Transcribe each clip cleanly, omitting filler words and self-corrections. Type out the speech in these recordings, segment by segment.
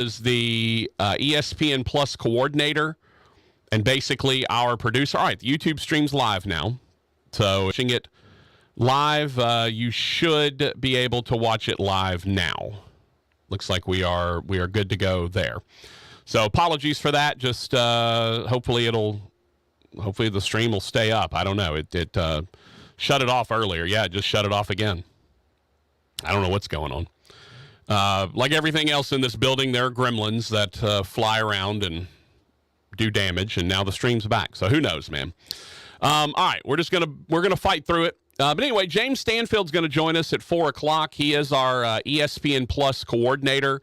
is the ESPN Plus coordinator and basically our producer. All right, the YouTube stream's live now. So watching it live, you should be able to watch it live now. Looks like we are good to go there. So apologies for that. Just hopefully the stream will stay up. I don't know. It shut it off earlier. Yeah, it just shut it off again. I don't know what's going on. Like everything else in this building, there are gremlins that fly around and do damage, and now the stream's back. So who knows, man? All right, we're gonna fight through it. But anyway, James Stanfield's going to join us at 4 o'clock. He is our ESPN Plus coordinator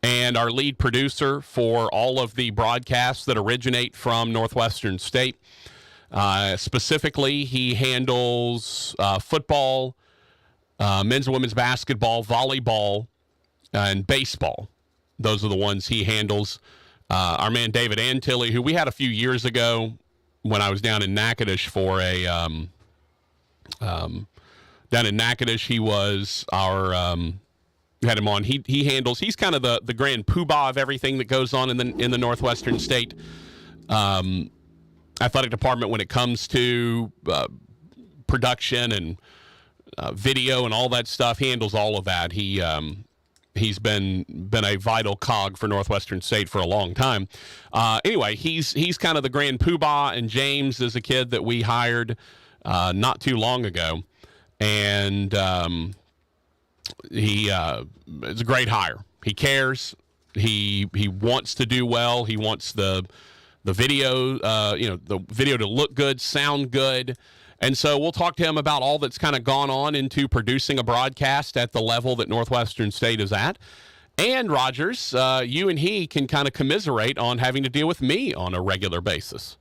and our lead producer for all of the broadcasts that originate from Northwestern State. Specifically, he handles football, men's and women's basketball, volleyball, and baseball. Those are the ones he handles. Our man David Antilli, who we had a few years ago when I was down in Natchitoches for a down in Natchitoches, he was our had him on. He handles. He's kind of the grand poobah of everything that goes on in the Northwestern State athletic department when it comes to production and video and all that stuff. He handles all of that. He's been a vital cog for Northwestern State for a long time. Anyway, he's kind of the grand poobah, and James is a kid that we hired not too long ago, and he is a great hire. He cares. He wants to do well. He wants the video the video to look good, sound good. And so we'll talk to him about all that's kind of gone on into producing a broadcast at the level that Northwestern State is at. And, Rogers, you and he can kind of commiserate on having to deal with me on a regular basis,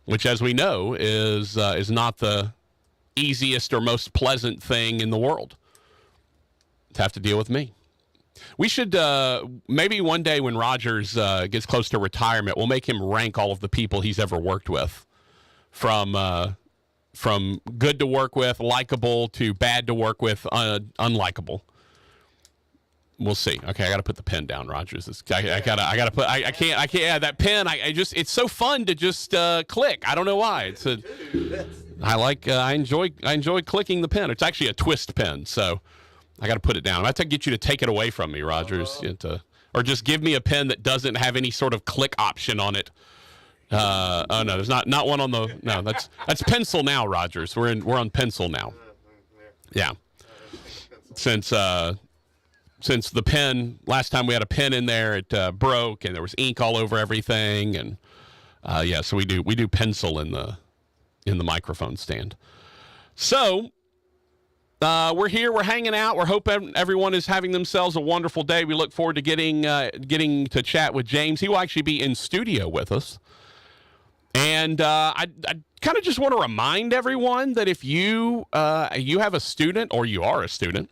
which, as we know, is not the easiest or most pleasant thing in the world, to have to deal with me. We should maybe one day when Rogers gets close to retirement, we'll make him rank all of the people he's ever worked with from good to work with, likable, to bad to work with, unlikable. We'll see. Okay, I got to put the pen down, Rogers. I can't. Yeah, that pen. It's so fun to just click. I don't know why. I enjoy clicking the pen. It's actually a twist pen, so I got to put it down. I have to get you to take it away from me, Rogers, or just give me a pen that doesn't have any sort of click option on it. Oh no, there's not one on the. No, that's pencil now, Rogers. We're on pencil now. Yeah. Since the pen last time we had a pen in there, it broke and there was ink all over everything, and so we do pencil in the microphone stand. So we're here, we're hanging out, we're hoping everyone is having themselves a wonderful day. We look forward to getting to chat with James. He will actually be in studio with us. And I kind of just want to remind everyone that if you have a student, or you are a student,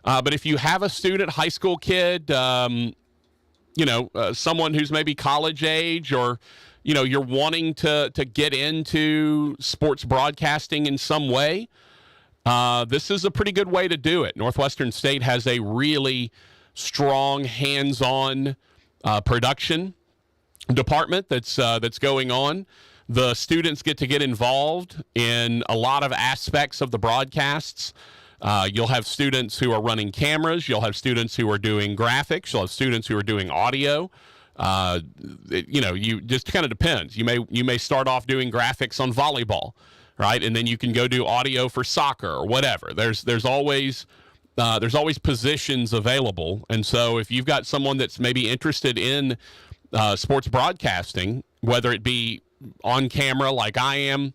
but if you have a student, high school kid, someone who's maybe college age, or you're wanting to get into sports broadcasting in some way, this is a pretty good way to do it. Northwestern State has a really strong hands-on production department that's going on. The students get to get involved in a lot of aspects of the broadcasts. You'll have students who are running cameras. You'll have students who are doing graphics. You'll have students who are doing audio. You just kind of depends. You may start off doing graphics on volleyball, right? And then you can go do audio for soccer or whatever. There's always positions available. And so if you've got someone that's maybe interested in sports broadcasting, whether it be on camera like I am,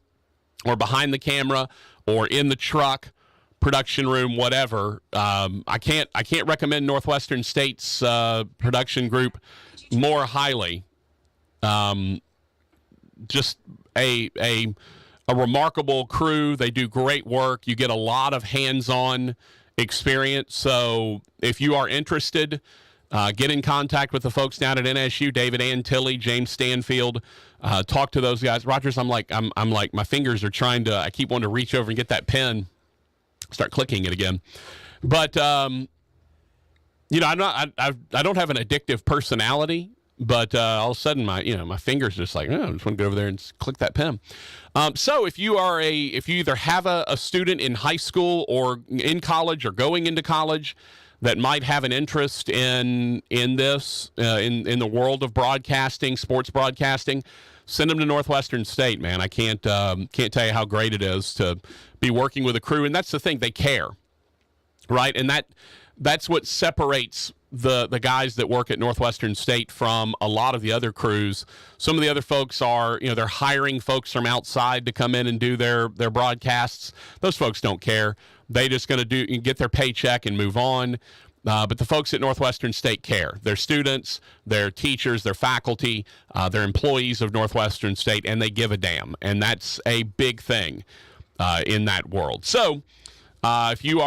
or behind the camera, or in the truck, production room, whatever, I can't recommend Northwestern State's production group more highly. Just a remarkable crew. They do great work. You get a lot of hands-on experience. So if you are interested, get in contact with the folks down at NSU, David Antilli, James Stanfield. Talk to those guys. Rogers, I'm like, my fingers are trying to. I keep wanting to reach over and get that pen, start clicking it again. But I don't have an addictive personality, but all of a sudden my fingers just like, I just want to go over there and click that pen. So if you either have a student in high school or in college or going into college that might have an interest in this, in the world of broadcasting, sports broadcasting, send them to Northwestern State, man. I can't tell you how great it is to be working with a crew, and that's the thing, they care, right? And that's what separates the guys that work at Northwestern State from a lot of the other crews. Some of the other folks are, they're hiring folks from outside to come in and do their broadcasts. Those folks don't care. They just going to get their paycheck and move on. But the folks at Northwestern State care. Their students, their teachers, their faculty, they're employees of Northwestern State, and they give a damn. And that's a big thing in that world. So if you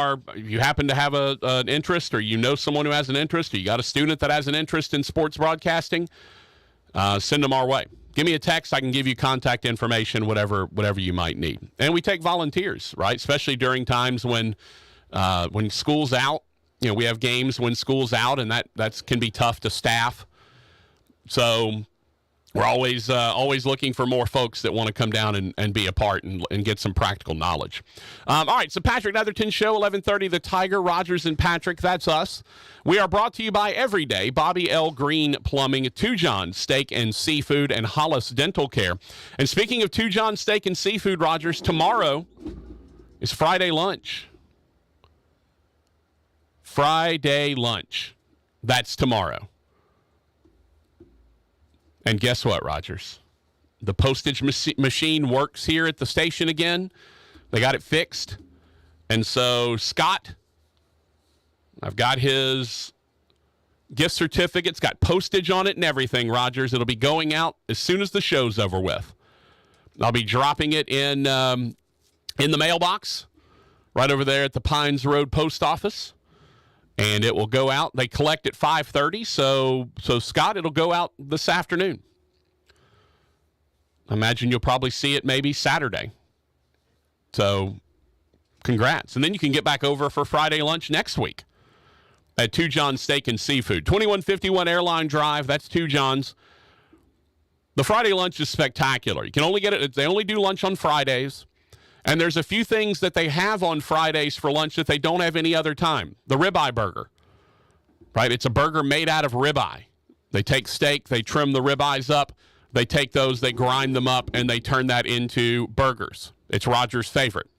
happen to have an interest, or someone who has an interest, or you got a student that has an interest in sports broadcasting, send them our way. Give me a text. I can give you contact information, whatever you might need. And we take volunteers, right? Especially during times when school's out. We have games when school's out, and that can be tough to staff. So we're always looking for more folks that want to come down and be a part and get some practical knowledge. All right, so Patrick Netherton Show, 11:30, The Tiger, Rogers and Patrick, that's us. We are brought to you by Everyday, Bobby L. Green Plumbing, Two John's Steak and Seafood, and Hollis Dental Care. And speaking of Two John's Steak and Seafood, Rogers, tomorrow is Friday lunch. Friday lunch. That's tomorrow. And guess what, Rogers? The postage machine works here at the station again. They got it fixed. And so Scott, I've got his gift certificate. It's got postage on it and everything, Rogers. It'll be going out as soon as the show's over with. I'll be dropping it in the mailbox right over there at the Pines Road Post Office. And it will go out. They collect at 5:30. So Scott, it'll go out this afternoon. I imagine you'll probably see it maybe Saturday. So congrats. And then you can get back over for Friday lunch next week at Two John's Steak and Seafood. 2151 Airline Drive. That's Two John's. The Friday lunch is spectacular. You can only get it. They only do lunch on Fridays. And there's a few things that they have on Fridays for lunch that they don't have any other time. The ribeye burger, right? It's a burger made out of ribeye. They take steak, they trim the ribeyes up, they take those, they grind them up, and they turn that into burgers. It's Roger's favorite.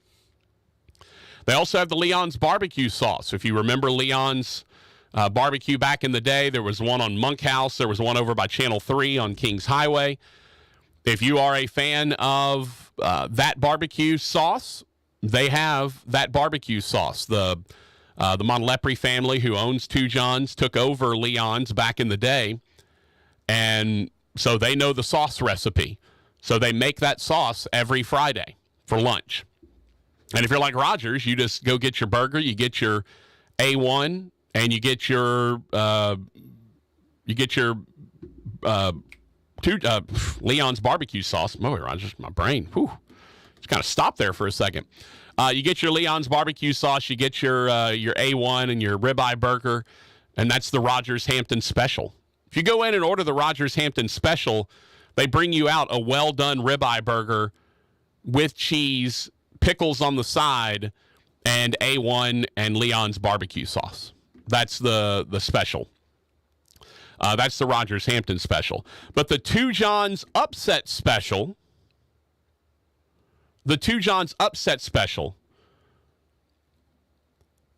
They also have the Leon's barbecue sauce. If you remember Leon's barbecue back in the day, there was one on Monkhouse. There was one over by Channel 3 on Kings Highway. If you are a fan of that barbecue sauce, they have that barbecue sauce. The Monlepre family, who owns Two John's, took over Leon's back in the day, and so they know the sauce recipe. So they make that sauce every Friday for lunch. And if you're like Rogers, you just go get your burger, you get your A1, and you get your Leon's barbecue sauce. Boy, Rogers, my brain. Whew. Just kind of stopped there for a second. You get your Leon's barbecue sauce. You get your A1 and your ribeye burger, and that's the Rogers Hampton Special. If you go in and order the Rogers Hampton Special, they bring you out a well-done ribeye burger with cheese, pickles on the side, and A1 and Leon's barbecue sauce. That's the special. That's the Rogers Hampton Special. But the Two John's Upset Special,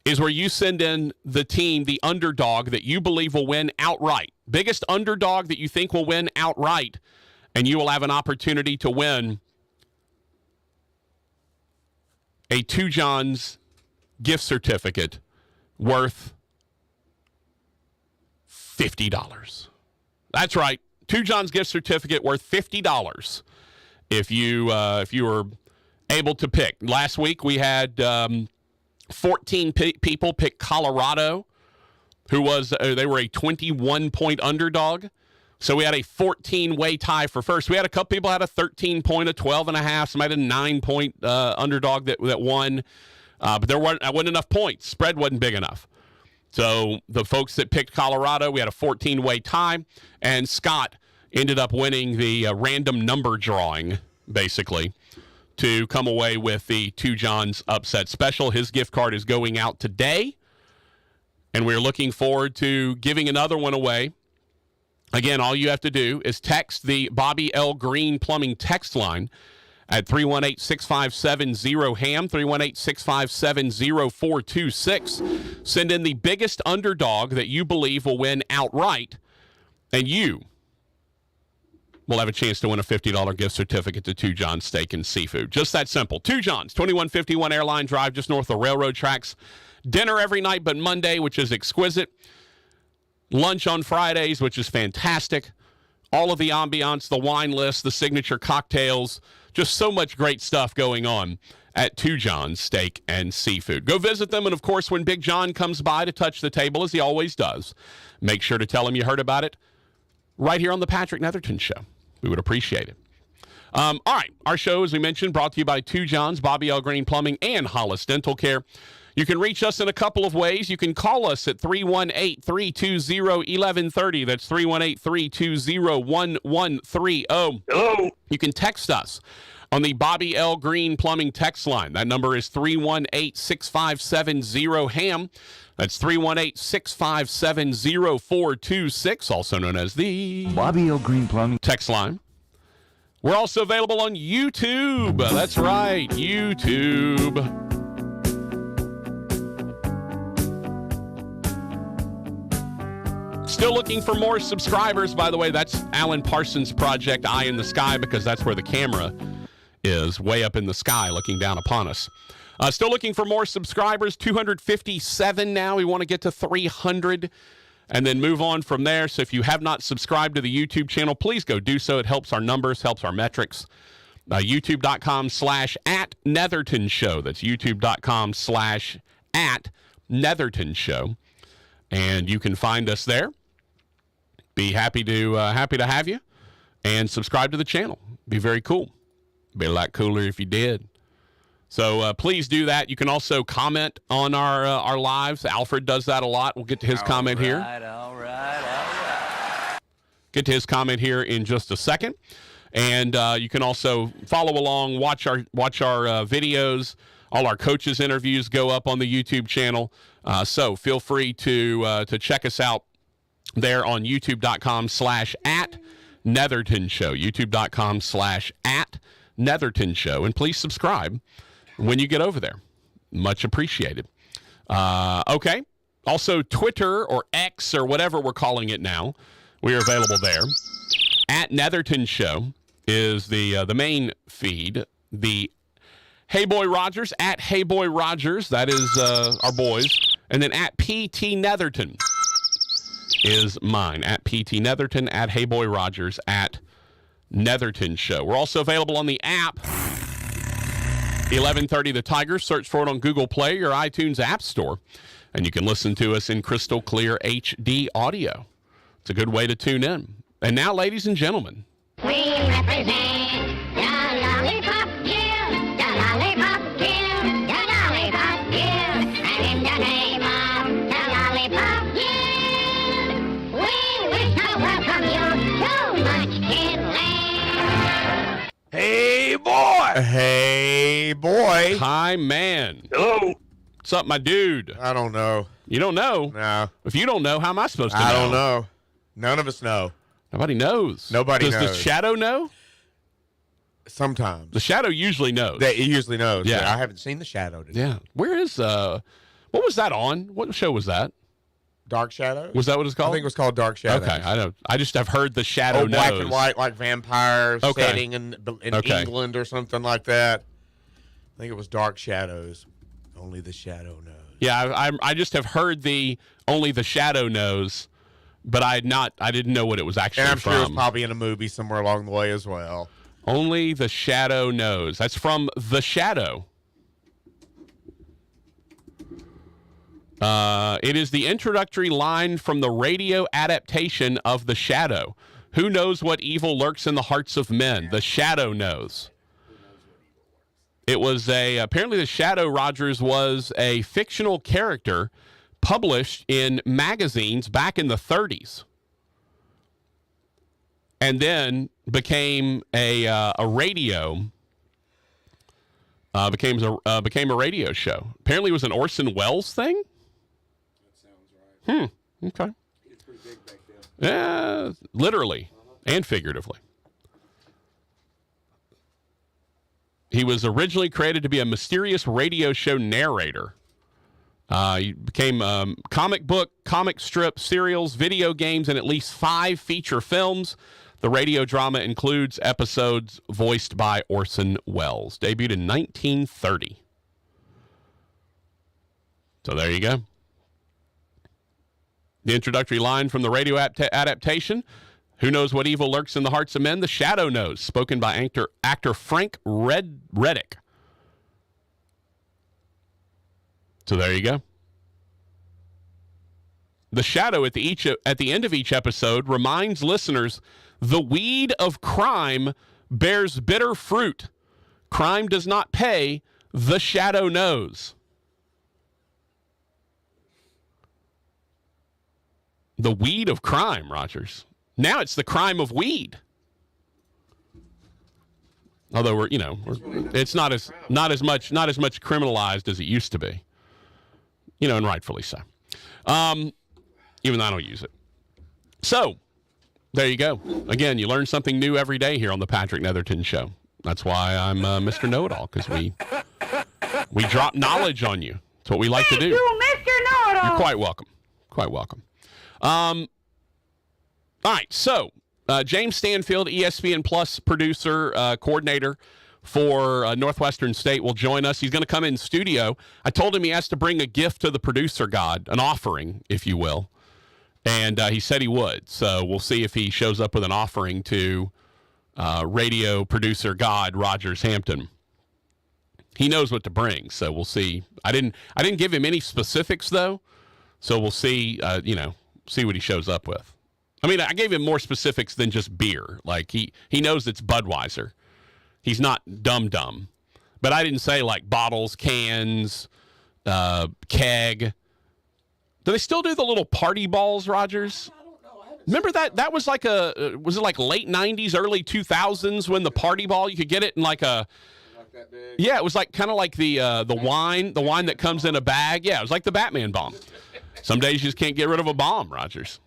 is where you send in the team, the underdog that you believe will win outright. Biggest underdog that you think will win outright, and you will have an opportunity to win a Two John's gift certificate worth $50. That's right. Two John's gift certificate worth $50 if you were able to pick. Last week we had 14 people pick Colorado, who was they were a 21-point underdog. So we had a 14-way tie for first. We had a couple people had a 13-point, a 12.5, somebody had a 9-point underdog that won. But there wasn't enough points. Spread wasn't big enough. So the folks that picked Colorado, we had a 14-way tie, and Scott ended up winning the random number drawing, basically, to come away with the Two Johns upset special. His gift card is going out today, and we're looking forward to giving another one away. Again, all you have to do is text the Bobby L. Green Plumbing text line at 318-657-0HAM, 318-657-0426. Send in the biggest underdog that you believe will win outright, and you will have a chance to win a $50 gift certificate to Two Johns Steak and Seafood. Just that simple. Two Johns, 2151 Airline Drive, just north of railroad tracks. Dinner every night but Monday, which is exquisite. Lunch on Fridays, which is fantastic. All of the ambiance, the wine list, the signature cocktails, just so much great stuff going on at Two Johns Steak and Seafood. Go visit them, and of course, when Big John comes by to touch the table, as he always does, make sure to tell him you heard about it right here on the Patrick Netherton Show. We would appreciate it. All right, our show, as we mentioned, brought to you by Two Johns, Bobby L. Green Plumbing, and Hollis Dental Care. You can reach us in a couple of ways. You can call us at 318-320-1130. That's 318-320-1130. Hello. You can text us on the Bobby L. Green Plumbing text line. That number is 318-657-0HAM. That's 318-657-0426, also known as the Bobby L. Green Plumbing text line. We're also available on YouTube. That's right, YouTube. Still looking for more subscribers, by the way. That's Alan Parsons' project, Eye in the Sky, because that's where the camera is, way up in the sky looking down upon us. Still looking for more subscribers, 257 now. We want to get to 300 and then move on from there. So if you have not subscribed to the YouTube channel, please go do so. It helps our numbers, helps our metrics. YouTube.com/@Netherton Show. That's YouTube.com/@Netherton Show. And you can find us there. Be happy to have you, and subscribe to the channel. Be very cool. Be a lot cooler if you did. So please do that. You can also comment on our lives. Alfred does that a lot. We'll get to his comment here. All right. Get to his comment here in just a second. And you can also follow along, watch our videos. All our coaches' interviews go up on the YouTube channel. So feel free to check us out there on youtube.com/@Netherton Show. youtube.com/@Netherton Show. And please subscribe when you get over there. Much appreciated. Okay. Also, Twitter or X or whatever we're calling it now, we are available there. @Netherton Show is the main feed. The Hey Boy Rogers, @HeyBoy Rogers, that is our boys. And then @PT Netherton is mine. @PT Netherton, @HeyBoy Rogers, @Netherton Show. We're also available on the app, 1130 The Tiger. Search for it on Google Play or iTunes App Store. And you can listen to us in crystal clear HD audio. It's a good way to tune in. And now, ladies and gentlemen, we represent the Lollipop Guild, the Lollipop Guild, the Lollipop Guild, and in the name of the Lollipop Guild, we wish to welcome you to Munchkin Land. Hey, boy. Hey, boy. hi, man. Hello. What's up, my dude? I don't know. You don't know? No. If you don't know, how am I supposed to know? I don't know. None of us know. Nobody knows. Nobody Does the knows. Shadow know? Sometimes. The Shadow usually knows. He usually knows. Yeah. I haven't seen the Shadow today. Yeah. Where is, what was that on? What show was that? Dark Shadow? Was that what it's called? I think it was called Dark Shadow. Okay. I don't. I just have heard the Shadow knows. Black and white, like vampire Okay. setting in Okay. England or something like that. I think it was Dark Shadows. Only the Shadow knows. Yeah, I just have heard the only the Shadow knows, but I didn't know what it was actually And I'm from. sure it's probably in a movie somewhere along the way as well. Only the Shadow knows. That's from The Shadow. It is the introductory line from the radio adaptation of The Shadow. Who knows what evil lurks in the hearts of men? The Shadow knows. It was apparently the Shadow, Rogers, was a fictional character published in magazines back in the 30s, and then became a radio. Became a radio show. Apparently, it was an Orson Welles thing. That sounds right. Okay. It's pretty big back then. Yeah, literally and figuratively. He was originally created to be a mysterious radio show narrator. He became comic book, comic strip, serials, video games, and at least 5 feature films. The radio drama includes episodes voiced by Orson Welles. Debuted in 1930. So there you go. The introductory line from the radio adaptation, "Who knows what evil lurks in the hearts of men? The shadow knows," spoken by actor Frank Reddick. So there you go. The shadow at the end of each episode reminds listeners the weed of crime bears bitter fruit. Crime does not pay. The shadow knows. The weed of crime, Rogers. Now it's the crime of weed. Although it's not as much criminalized as it used to be. And rightfully so. Even though I don't use it. So, there you go. Again, you learn something new every day here on the Patrick Netherton Show. That's why I'm Mr. Know-It-All, because we drop knowledge on you. That's what we like to do. You, Mr. Know-It-All. You're quite welcome. Quite welcome. All right, so James Stanfield, ESPN Plus producer, coordinator for Northwestern State, will join us. He's going to come in studio. I told him he has to bring a gift to the producer god, an offering, if you will. And he said he would. So we'll see if he shows up with an offering to radio producer god Rogers Hampton. He knows what to bring, so we'll see. I didn't give him any specifics though, so we'll see. See what he shows up with. I mean, I gave him more specifics than just beer. Like he knows it's Budweiser. He's not dumb, but I didn't say like bottles, cans, keg. Do they still do the little party balls, Rogers? I don't know. Remember that? That was like was it like late 90s, early 2000s when the party ball, you could get it in like a, Like that big. yeah, it was like kind of like the wine that comes in a bag. Yeah, it was like the Batman bomb. Some days you just can't get rid of a bomb, Rogers.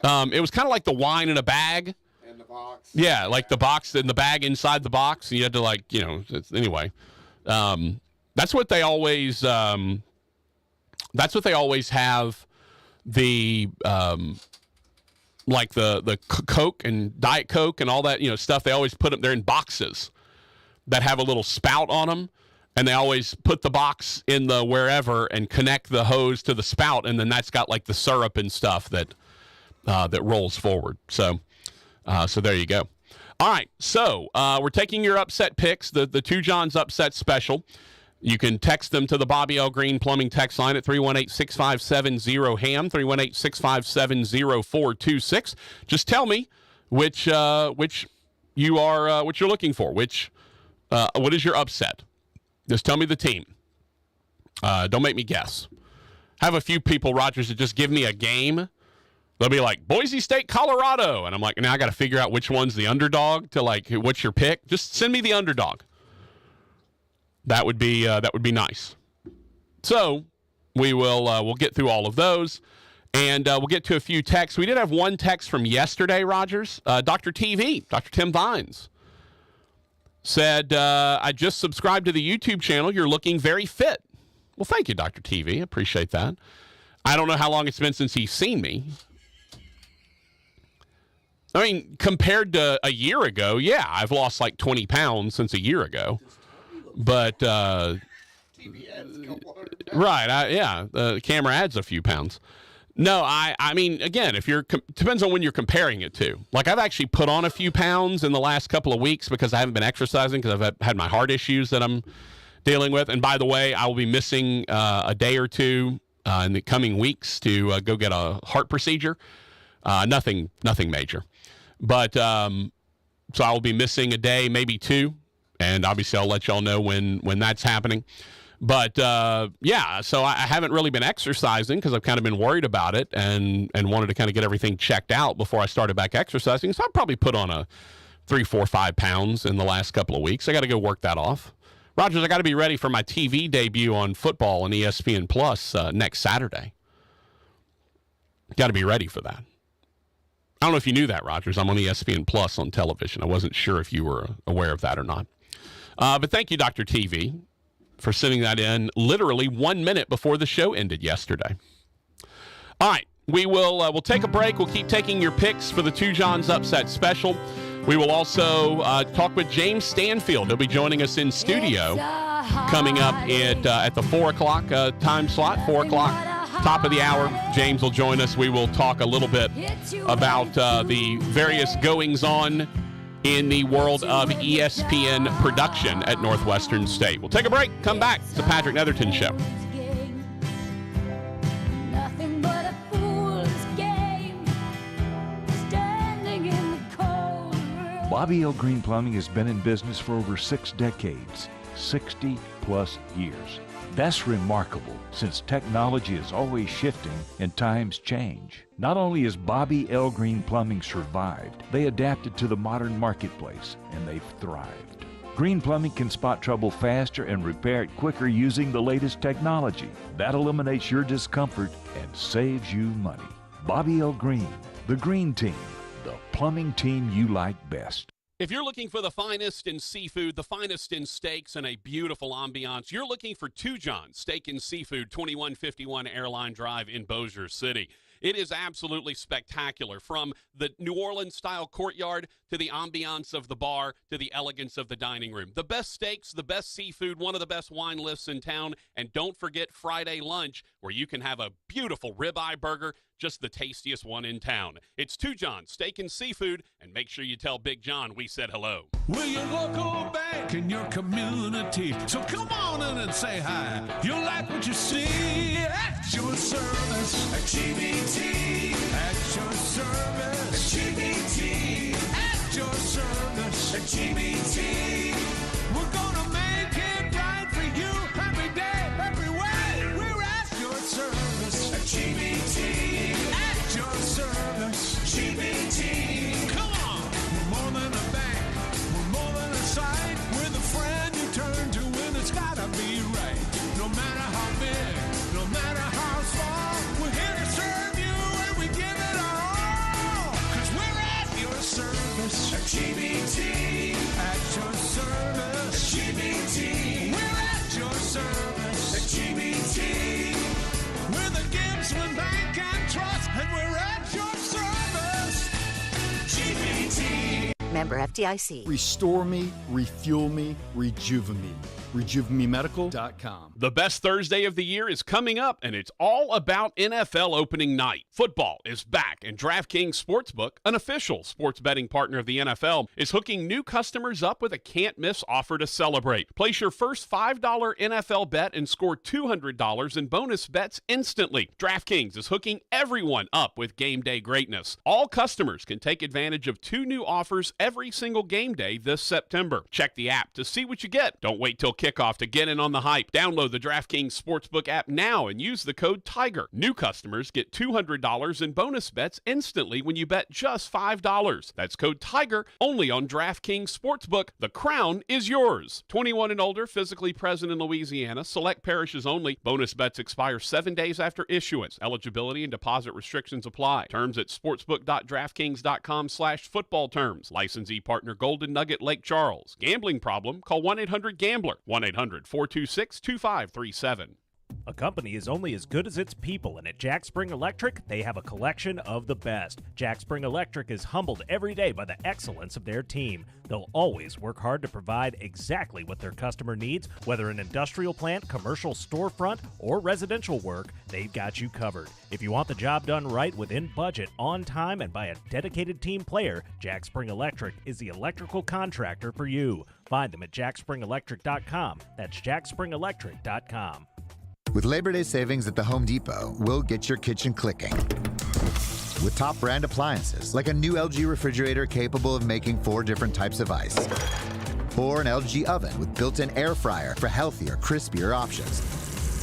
It was kind of like the wine in a bag. And the box. Yeah, like the box and the bag inside the box. And you had to anyway. That's what they always have the like the Coke and Diet Coke and all that, stuff. They always put them, they're in boxes that have a little spout on them. And they always put the box in the wherever and connect the hose to the spout. And then that's got like the syrup and stuff that rolls forward. So there you go. All right. So we're taking your upset picks, the Two Johns upset special. You can text them to the Bobby L. Green Plumbing text line at 318-6570-HAM, 318-657-0426. Just tell me which you're looking for. What is your upset? Just tell me the team. Don't make me guess. Have a few people, Rogers, that just give me a game. They'll be like, Boise State, Colorado. And I'm like, now I got to figure out which one's the underdog to like, what's your pick? Just send me the underdog. That would be nice. So we'll get through all of those. And we'll get to a few texts. We did have one text from yesterday, Rogers. Dr. Tim Vines, said, I just subscribed to the YouTube channel. You're looking very fit. Well, thank you, Dr. TV. Appreciate that. I don't know how long it's been since he's seen me. I mean, compared to a year ago, yeah, I've lost like 20 pounds since a year ago. But, right, the camera adds a few pounds. No, I mean, again, depends on when you're comparing it to. Like, I've actually put on a few pounds in the last couple of weeks because I haven't been exercising because I've had my heart issues that I'm dealing with. And by the way, I will be missing a day or two in the coming weeks to go get a heart procedure. Nothing major. But so I will be missing a day, maybe two. And obviously I'll let y'all know when that's happening. But, yeah, so I haven't really been exercising because I've kind of been worried about it and wanted to kind of get everything checked out before I started back exercising. So I probably put on a 3, 4, 5 pounds in the last couple of weeks. I got to go work that off. Rogers, I got to be ready for my TV debut on football on ESPN Plus next Saturday. Got to be ready for that. I don't know if you knew that, Rogers. I'm on ESPN Plus on television. I wasn't sure if you were aware of that or not. But thank you, Dr. TV, for sending that in literally 1 minute before the show ended yesterday. All right, we'll take a break. We'll keep taking your picks for the Two Johns Upset Special. We will also talk with James Stanfield. He'll be joining us in studio coming up at the 4 o'clock time slot, 4 o'clock, top of the hour. James will join us. We will talk a little bit about the various goings-on in the world of ESPN production at Northwestern State. We'll take a break, come back. It's the Patrick Netherton Show. Bobby L. Green Plumbing has been in business for over 6 decades, 60-plus years. That's remarkable, since technology is always shifting and times change. Not only has Bobby L. Green Plumbing survived, they adapted to the modern marketplace, and they've thrived. Green Plumbing can spot trouble faster and repair it quicker using the latest technology. That eliminates your discomfort and saves you money. Bobby L. Green, the Green Team, the plumbing team you like best. If you're looking for the finest in seafood, the finest in steaks, and a beautiful ambiance, you're looking for Two Johns Steak and Seafood, 2151 Airline Drive in Bossier City. It is absolutely spectacular, from the New Orleans-style courtyard to the ambiance of the bar to the elegance of the dining room. The best steaks, the best seafood, one of the best wine lists in town, and don't forget Friday lunch, where you can have a beautiful ribeye burger, just the tastiest one in town. It's Two Johns Steak and Seafood, and make sure you tell Big John we said hello. We're your local bank in your community, so come on in and say hi. You'll like what you see at your service. At GBT, at your service. At GBT, at your service. At GBT, we're gonna make it right for you every day, every way. We're at your service. At GBT, at your service. GBT, come on. We're more than a bank, we're more than a site. We're the friend you turn to when it's gotta be right. No matter how big, no matter how small, we're here to serve you and we give it our all. 'Cause we're at your service. At GBT, at your service. At GBT, we're at your service. At GBT, we're the Gibbsman Bank and Trust, and we're at your service. GBT. Member FDIC. Restore me, refuel me, rejuvenate. RejuveMeMedical.com. The best Thursday of the year is coming up, and it's all about NFL opening night. Football is back, and DraftKings Sportsbook, an official sports betting partner of the NFL, is hooking new customers up with a can't-miss offer to celebrate. Place your first $5 NFL bet and score $200 in bonus bets instantly. DraftKings is hooking everyone up with game day greatness. All customers can take advantage of 2 new offers every single game day this September. Check the app to see what you get. Don't wait till kickoff to get in on the hype. Download the DraftKings Sportsbook app now and use the code TIGER. New customers get $200 in bonus bets instantly when you bet just $5. That's code TIGER only on DraftKings Sportsbook. The crown is yours. 21 and older, physically present in Louisiana. Select parishes only. Bonus bets expire 7 days after issuance. Eligibility and deposit restrictions apply. Terms at sportsbook.draftkings.com/football terms. Licensee partner Golden Nugget Lake Charles. Gambling problem? Call 1-800-GAMBLER. 1-800-426-2537. A company is only as good as its people, and at Jack Spring Electric, they have a collection of the best. Jack Spring Electric is humbled every day by the excellence of their team. They'll always work hard to provide exactly what their customer needs, whether an industrial plant, commercial storefront, or residential work, they've got you covered. If you want the job done right, within budget, on time, and by a dedicated team player, Jack Spring Electric is the electrical contractor for you. Find them at jackspringelectric.com. That's jackspringelectric.com. With Labor Day savings at the Home Depot, we'll get your kitchen clicking. With top brand appliances, like a new LG refrigerator capable of making 4 different types of ice. or an LG oven with built-in air fryer for healthier, crispier options.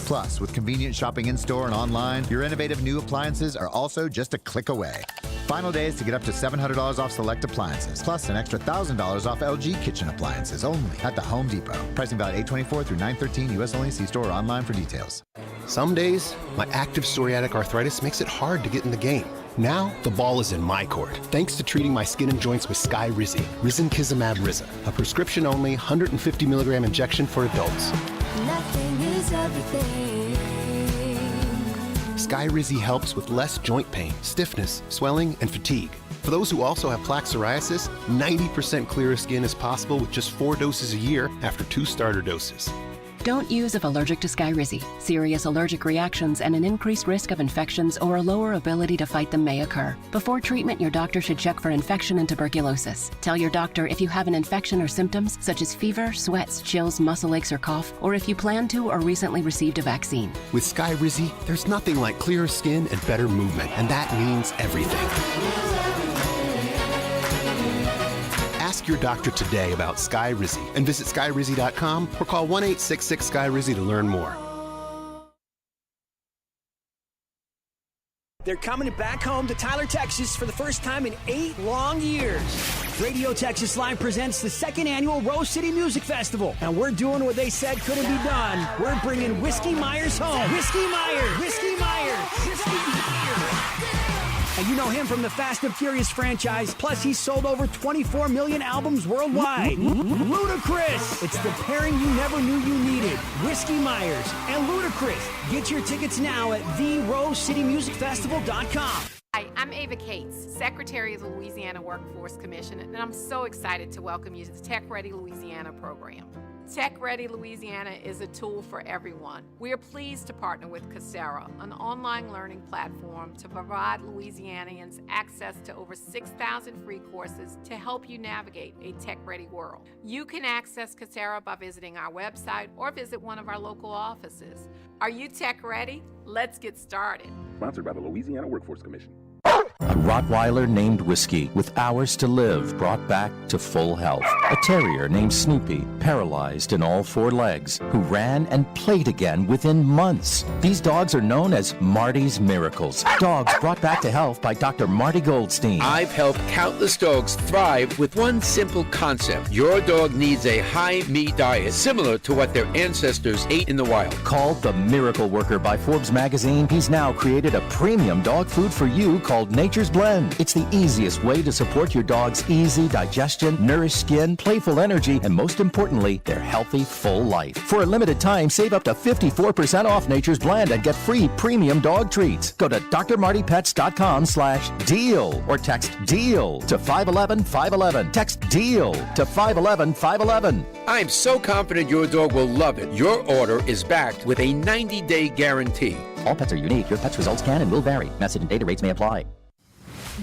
Plus, with convenient shopping in-store and online, your innovative new appliances are also just a click away. Final days to get up to $700 off select appliances, plus an extra $1,000 off LG kitchen appliances only at the Home Depot. Pricing valid 8/24 through 9/13, U.S. only. See store or online for details. Some days, my active psoriatic arthritis makes it hard to get in the game. Now, the ball is in my court, thanks to treating my skin and joints with Skyrizi, Risankizumab Riza, a prescription-only 150 milligram injection for adults. Nothing is everything. Skyrizi helps with less joint pain, stiffness, swelling, and fatigue. For those who also have plaque psoriasis, 90% clearer skin is possible with just 4 doses a year after 2 starter doses. Don't use if allergic to Skyrizi. Serious allergic reactions and an increased risk of infections or a lower ability to fight them may occur. Before treatment, your doctor should check for infection and tuberculosis. Tell your doctor if you have an infection or symptoms such as fever, sweats, chills, muscle aches, or cough, or if you plan to or recently received a vaccine. With Skyrizi, there's nothing like clearer skin and better movement, and that means everything. Ask your doctor today about Skyrizi and visit Skyrizi.com or call 1-866-SKYRIZI to learn more. They're coming back home to Tyler, Texas for the first time in 8 long years. Radio Texas Live presents the 2nd annual Rose City Music Festival. And we're doing what they said couldn't be done. We're bringing Whiskey Myers home. Whiskey Myers! Whiskey Myers! Whiskey Myers! And you know him from the Fast and Furious franchise. Plus, he's sold over 24 million albums worldwide. Ludacris! It's the pairing you never knew you needed. Whiskey Myers and Ludacris. Get your tickets now at TheRoseCityMusicFestival.com. Hi, I'm Ava Cates, Secretary of the Louisiana Workforce Commission, and I'm so excited to welcome you to the Tech Ready Louisiana program. Tech Ready Louisiana is a tool for everyone. We are pleased to partner with Coursera, an online learning platform to provide Louisianians access to over 6,000 free courses to help you navigate a tech-ready world. You can access Coursera by visiting our website or visit one of our local offices. Are you tech ready? Let's get started. Sponsored by the Louisiana Workforce Commission. A Rottweiler named Whiskey, with hours to live, brought back to full health. A terrier named Snoopy, paralyzed in all 4 legs, who ran and played again within months. These dogs are known as Marty's Miracles. Dogs brought back to health by Dr. Marty Goldstein. I've helped countless dogs thrive with one simple concept. Your dog needs a high-meat diet similar to what their ancestors ate in the wild. Called the Miracle Worker by Forbes magazine, he's now created a premium dog food for you called Nature's Blend. It's the easiest way to support your dog's easy digestion, nourished skin, playful energy, and most importantly, their healthy, full life. For a limited time, save up to 54% off Nature's Blend and get free premium dog treats. Go to drmartypets.com/deal or text DEAL to 511-511. Text DEAL to 511-511. I'm so confident your dog will love it. Your order is backed with a 90-day guarantee. All pets are unique. Your pet's results can and will vary. Message and data rates may apply.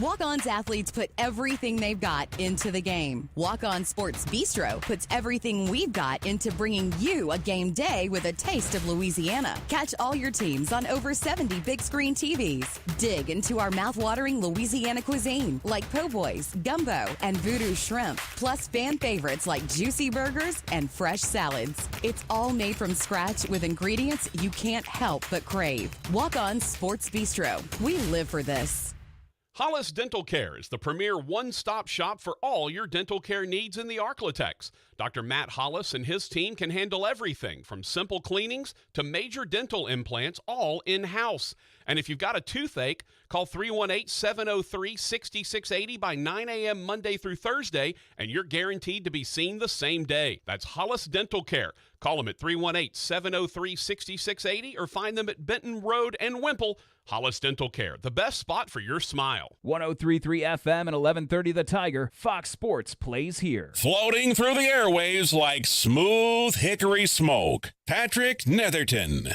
Walk-On's athletes put everything they've got into the game. Walk-On Sports Bistro puts everything we've got into bringing you a game day with a taste of Louisiana. Catch all your teams on over 70 big screen TVs. Dig into our mouth-watering Louisiana cuisine like po' boys, gumbo, and voodoo shrimp, plus fan favorites like juicy burgers and fresh salads. It's all made from scratch with ingredients you can't help but crave. Walk-On Sports Bistro. We live for this. Hollis Dental Care is the premier one-stop shop for all your dental care needs in the Arklatex. Dr. Matt Hollis and his team can handle everything from simple cleanings to major dental implants, all in-house. And if you've got a toothache, call 318-703-6680 by 9 a.m. Monday through Thursday, and you're guaranteed to be seen the same day. That's Hollis Dental Care. Call them at 318-703-6680 or find them at Benton Road and Wimple. Hollis Dental Care, the best spot for your smile. 103.3 FM and 1130 The Tiger. Fox Sports plays here. Floating through the airwaves like smooth hickory smoke. Patrick Netherton.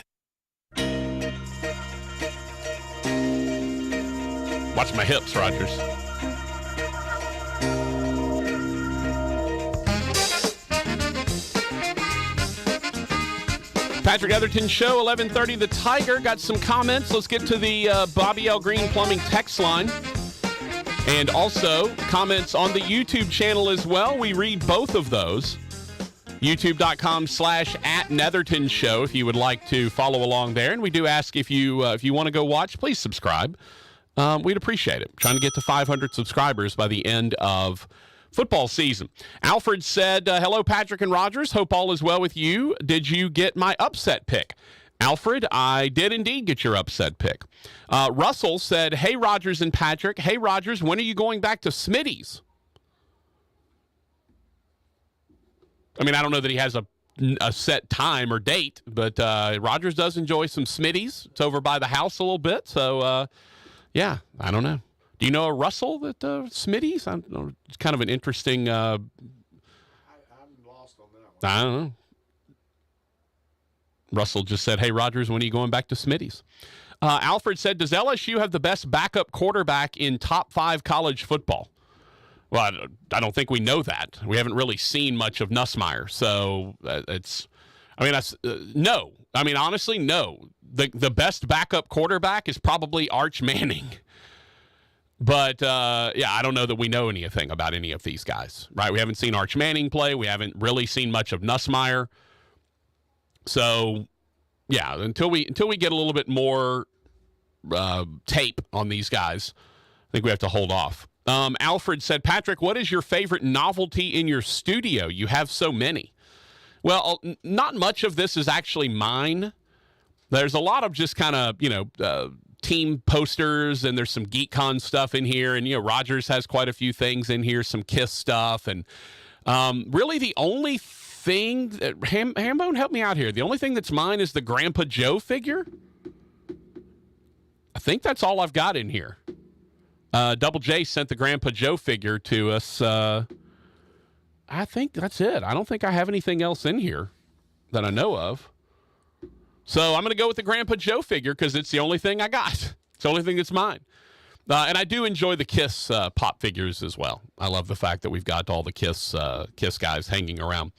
Watch my hips, Rogers. Patrick Netherton Show, 1130 The Tiger. Got some comments. Let's get to the Bobby L. Green Plumbing text line. And also comments on the YouTube channel as well. We read both of those. YouTube.com/@Netherton Show if you would like to follow along there. And we do ask if you want to go watch, please subscribe. We'd appreciate it. Trying to get to 500 subscribers by the end of football season. Alfred said, hello, Patrick and Rogers. Hope all is well with you. Did you get my upset pick? Alfred, I did indeed get your upset pick. Russell said, hey, Rogers and Patrick. Hey, Rogers, when are you going back to Smitty's? I mean, I don't know that he has a set time or date, but Rogers does enjoy some Smitty's. It's over by the house a little bit. So, yeah, I don't know. Do you know a Russell at Smitty's? I don't know. It's kind of an interesting. I'm lost on that one. I don't know. Russell just said, hey, Rogers, when are you going back to Smitty's? Alfred said, does LSU have the best backup quarterback in top 5 college football? Well, I don't think we know that. We haven't really seen much of Nussmeier. So no. I mean, honestly, no. The best backup quarterback is probably Arch Manning. But, yeah, I don't know that we know anything about any of these guys, right? We haven't seen Arch Manning play. We haven't really seen much of Nussmeier. So, yeah, until we get a little bit more tape on these guys, I think we have to hold off. Alfred said, Patrick, what is your favorite novelty in your studio? You have so many. Well, not much of this is actually mine. There's a lot of just kind of, team posters, and there's some GeekCon stuff in here. And, Rogers has quite a few things in here, some KISS stuff. And really the only thing that Hambone, help me out here. The only thing that's mine is the Grandpa Joe figure. I think that's all I've got in here. Double J sent the Grandpa Joe figure to us. I think that's it. I don't think I have anything else in here that I know of. So I'm going to go with the Grandpa Joe figure because it's the only thing I got. It's the only thing that's mine. And I do enjoy the KISS pop figures as well. I love the fact that we've got all the KISS guys hanging around.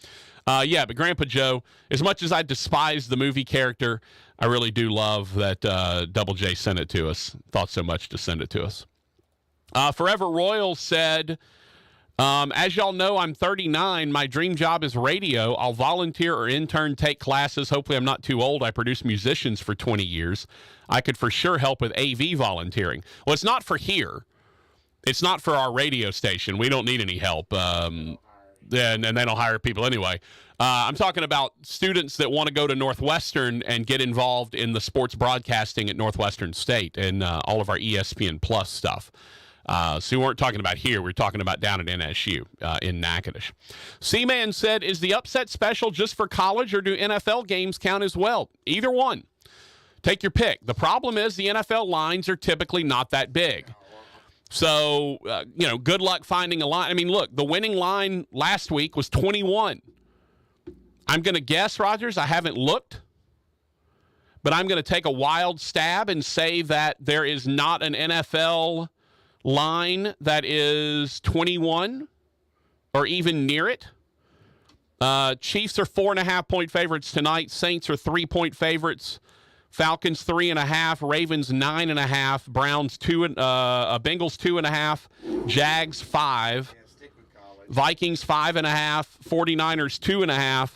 Yeah, but Grandpa Joe, as much as I despise the movie character, I really do love that Double J sent it to us. Thought so much to send it to us. Forever Royal said, as y'all know, I'm 39. My dream job is radio. I'll volunteer or intern, take classes. Hopefully I'm not too old. I produced musicians for 20 years. I could for sure help with AV volunteering. Well, it's not for here. It's not for our radio station. We don't need any help. And they don't hire people anyway. I'm talking about students that want to go to Northwestern and get involved in the sports broadcasting at Northwestern State and all of our ESPN Plus stuff. So we weren't talking about here. We're talking about down at NSU in Natchitoches. C-Man said, is the upset special just for college or do NFL games count as well? Either one. Take your pick. The problem is the NFL lines are typically not that big. So, good luck finding a line. I mean, look, the winning line last week was 21. I'm going to guess, Rogers, I haven't looked, but I'm going to take a wild stab and say that there is not an NFL line that is 21 or even near it. Chiefs are 4.5-point favorites tonight. Saints are 3-point favorites. Falcons 3.5, Ravens 9.5, Browns Bengals 2.5, Jags 5, Vikings 5.5, 49ers 2.5,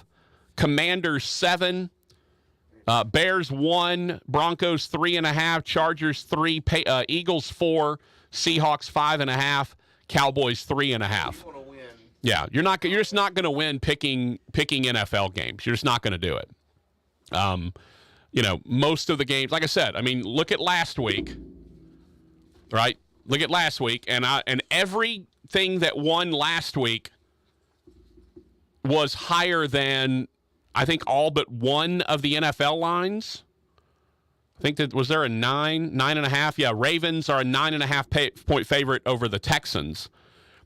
Commanders 7, Bears 1, Broncos 3.5, Chargers 3, Eagles 4, Seahawks 5.5, Cowboys 3.5. Yeah, you're just not going to win picking NFL games. You're just not going to do it. Most of the games, like I said, I mean, look at last week, right? Look at last week, and everything that won last week was higher than, I think, all but one of the NFL lines. I think was there a 9.5? Yeah, Ravens are a 9.5-point favorite over the Texans.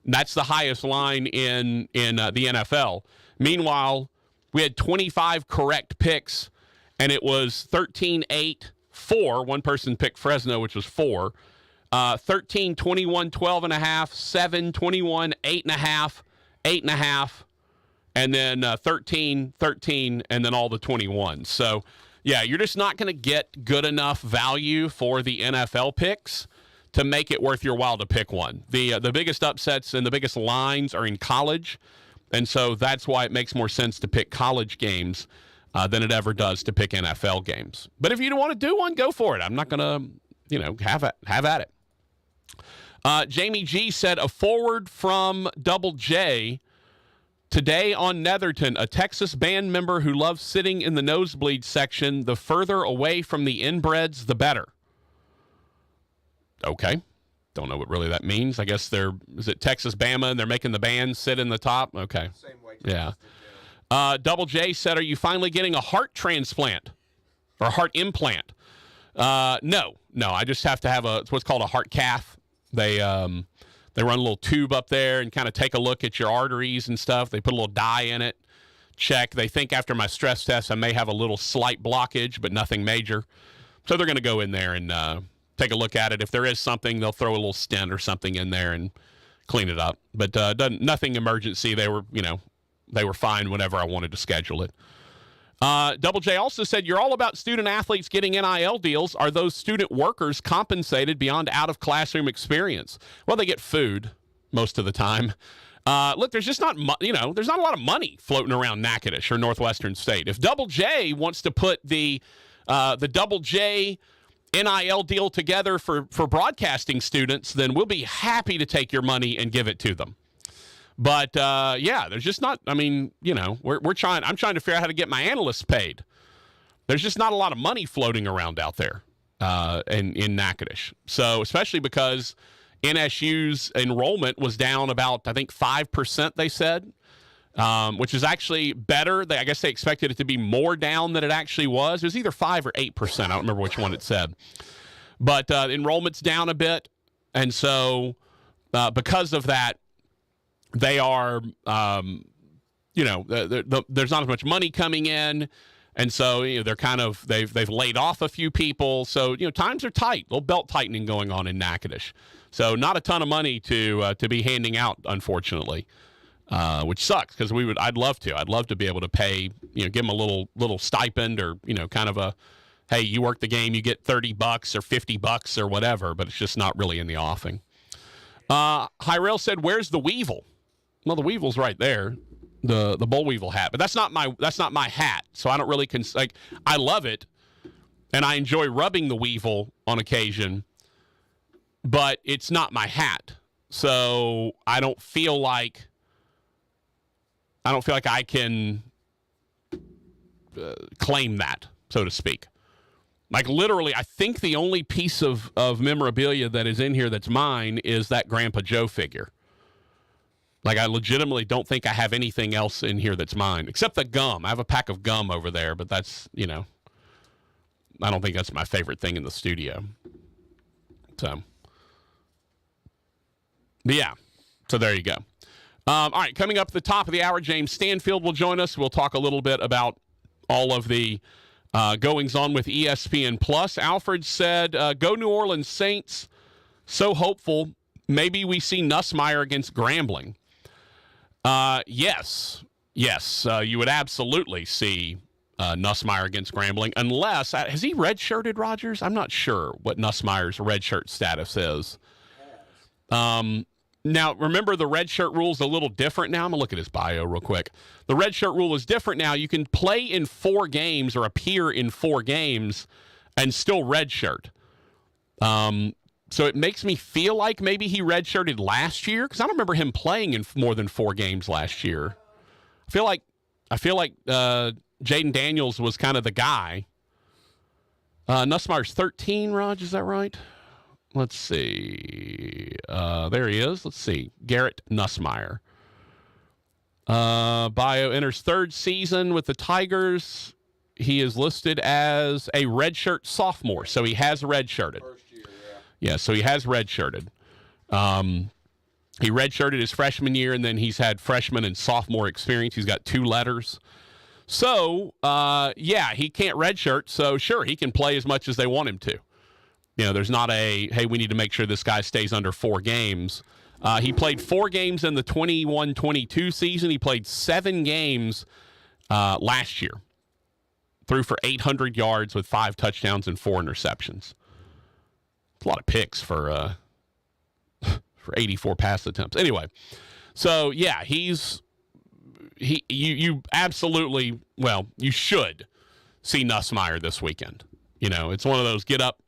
That's the highest line in the NFL. Meanwhile, we had 25 correct picks, and it was 13-8, 4. One person picked Fresno, which was 4. 13, 21, 12.5, 7, 21, 8.5, 8.5, and then 13, 13, and then all the 21s. So, yeah, you're just not going to get good enough value for the NFL picks to make it worth your while to pick one. The biggest upsets and the biggest lines are in college. And so that's why it makes more sense to pick college games than it ever does to pick NFL games. But if you don't want to do one, go for it. I'm not going to, have at it. Jamie G said, a forward from Double J today on Netherton, a Texas band member who loves sitting in the nosebleed section. The further away from the inbreds, the better. Okay. Don't know what really that means. I guess is it Texas Bama and they're making the band sit in the top? Okay. Same way. Yeah. Double J said, are you finally getting a heart transplant or heart implant? No. I just have to have it's what's called a heart cath. They run a little tube up there and kind of take a look at your arteries and stuff. They put a little dye in it, check. They think after my stress test I may have a little slight blockage, but nothing major. So they're going to go in there and take a look at it. If there is something, they'll throw a little stent or something in there and clean it up. But nothing emergency. They were fine whenever I wanted to schedule it. Double J also said, you're all about student athletes getting NIL deals. Are those student workers compensated beyond out-of-classroom experience? Well, they get food most of the time. Look, there's just not, there's not a lot of money floating around Natchitoches or Northwestern State. If Double J wants to put the Double J NIL deal together for broadcasting students, then we'll be happy to take your money and give it to them. But, there's just not, we're trying, I'm trying to figure out how to get my analysts paid. There's just not a lot of money floating around out there in Natchitoches. So, especially because NSU's enrollment was down about, I think, 5%, they said, which is actually better. I guess they expected it to be more down than it actually was. It was either 5 or 8%. I don't remember which one it said. But enrollment's down a bit. And so, because of that, they are, there's not as much money coming in, and so they're kind of they've laid off a few people. So times are tight, a little belt tightening going on in Natchitoches. So not a ton of money to be handing out, unfortunately, which sucks because I'd love to be able to pay, give them a little stipend or kind of a, hey, you work the game, you get $30 or $50 or whatever, but it's just not really in the offing. Hyrel said, "Where's the Weevil?" Well, the Weevil's right there, the boll weevil hat. But that's not my hat, so I don't really I love it, and I enjoy rubbing the Weevil on occasion, but it's not my hat. So I don't feel like I can claim that, so to speak. Like literally, I think the only piece of memorabilia that is in here that's mine is that Grandpa Joe figure. Like, I legitimately don't think I have anything else in here that's mine, except the gum. I have a pack of gum over there, but that's, I don't think that's my favorite thing in the studio. So, but yeah, so there you go. All right, coming up at the top of the hour, James Stanfield will join us. We'll talk a little bit about all of the goings on with ESPN Plus. Alfred said, go New Orleans Saints. So hopeful. Maybe we see Nussmeier against Grambling. Yes, you would absolutely see Nussmeier against Grambling, unless, has he redshirted, Rogers? I'm not sure what Nussmeier's redshirt status is. Now, remember, the redshirt rule is a little different now. I'm going to look at his bio real quick. The redshirt rule is different now. You can play in 4 games or appear in 4 games and still redshirt. So it makes me feel like maybe he redshirted last year, because I don't remember him playing in more than 4 games last year. I feel like Jaden Daniels was kind of the guy. Nussmeier's 13, Raj, is that right? Let's see. There he is. Let's see. Garrett Nussmeier. Bio enters 3rd season with the Tigers. He is listed as a redshirt sophomore, so he has redshirted. Yeah, so he has redshirted. He redshirted his freshman year, and then he's had freshman and sophomore experience. He's got 2 letters. So, he can't redshirt, so sure, he can play as much as they want him to. There's not hey, we need to make sure this guy stays under 4 games. He played 4 games in the 21-22 season. He played 7 games last year. Threw for 800 yards with 5 touchdowns and 4 interceptions. It's a lot of picks for 84 pass attempts. Anyway, so yeah, he's you absolutely, you should see Nussmeier this weekend. It's one of those get up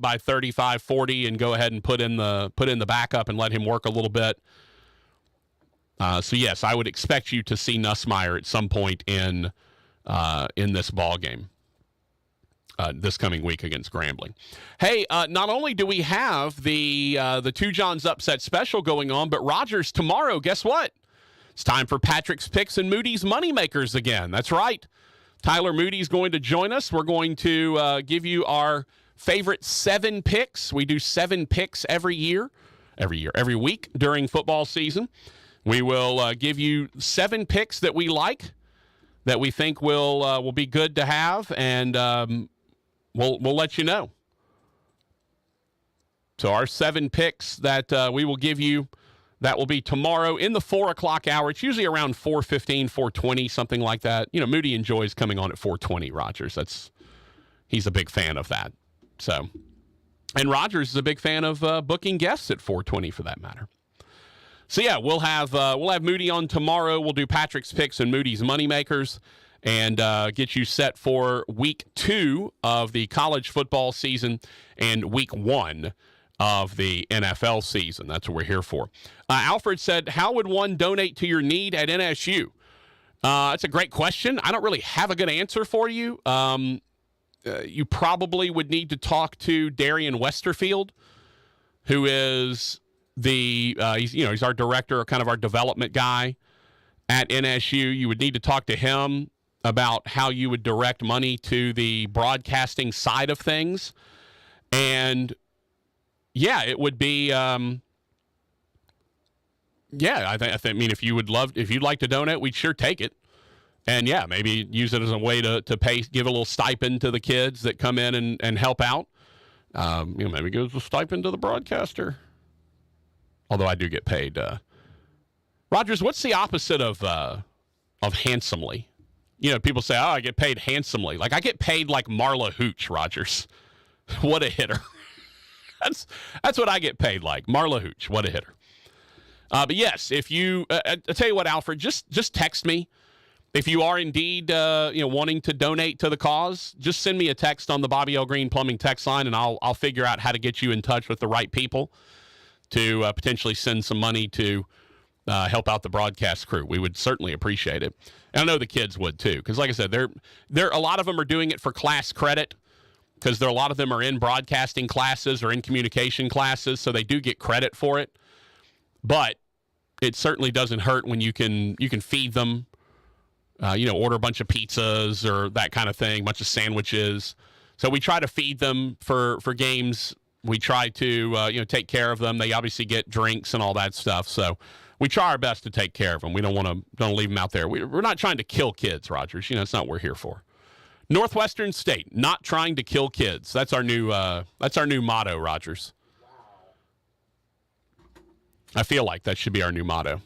by 35, 40 and go ahead and put in the backup and let him work a little bit. So yes, I would expect you to see Nussmeier at some point in this ball game this coming week against Grambling. Hey, not only do we have the Two Johns upset special going on, but Rogers, tomorrow, guess what? It's time for Patrick's Picks and Moody's Moneymakers again. That's right. Tyler Moody's going to join us. We're going to give you our favorite 7 picks. We do 7 picks every week during football season. We will give you 7 picks that we like, that we think will be good to have, and we'll let you know. So our 7 picks that we will give you, that will be tomorrow in the 4 o'clock hour. It's usually around 4:15, 4:20, something like that. Moody enjoys coming on at 4:20, Rogers. He's a big fan of that. So, and Rogers is a big fan of booking guests at 4:20 for that matter. So yeah, we'll have Moody on tomorrow. We'll do Patrick's Picks and Moody's Moneymakers and get you set for week 2 of the college football season and week 1 of the NFL season. That's what we're here for. Alfred said, how would one donate to your need at NSU? That's a great question. I don't really have a good answer for you. You probably would need to talk to Darian Westerfield, who is he's our director, kind of our development guy at NSU. You would need to talk to him about how you would direct money to the broadcasting side of things. And yeah, it would be, I mean, if you'd like to donate, we'd sure take it. And yeah, maybe use it as a way to pay, give a little stipend to the kids that come in and help out. Maybe give a stipend to the broadcaster. Although I do get paid. Rogers, what's the opposite of handsomely? People say, oh, I get paid handsomely. Like I get paid like Marla Hooch, Rogers. What a hitter. That's what I get paid like. Marla Hooch, what a hitter. But yes, if you, I'll tell you what, Alfred, just text me. If you are indeed, wanting to donate to the cause, just send me a text on the Bobby L. Green Plumbing text line, and I'll figure out how to get you in touch with the right people to potentially send some money to help out the broadcast crew. We would certainly appreciate it. And I know the kids would too, because like I said, a lot of them are doing it for class credit, because a lot of them are in broadcasting classes or in communication classes, so they do get credit for it. But it certainly doesn't hurt when you can feed them, order a bunch of pizzas or that kind of thing, a bunch of sandwiches. So we try to feed them for games. We try to take care of them. They obviously get drinks and all that stuff. So we try our best to take care of them. We don't leave them out there. We're not trying to kill kids, Rogers. It's not what we're here for. Northwestern State, not trying to kill kids. That's our new motto, Rogers. I feel like that should be our new motto.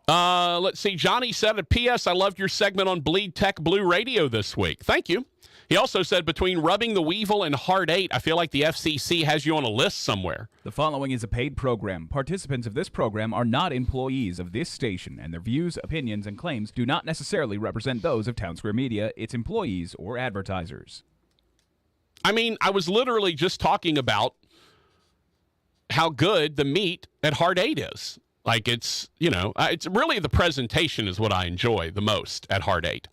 Let's see. Johnny said at P.S. I loved your segment on Bleed Tech Blue Radio this week. Thank you. He also said, between rubbing the weevil and Hard 8, I feel like the FCC has you on a list somewhere. The following is a paid program. Participants of this program are not employees of this station, and their views, opinions, and claims do not necessarily represent those of Town Square Media, its employees, or advertisers. I mean, I was literally just talking about how good the meat at Hard 8 is. Like, it's really the presentation is what I enjoy the most at Hard 8.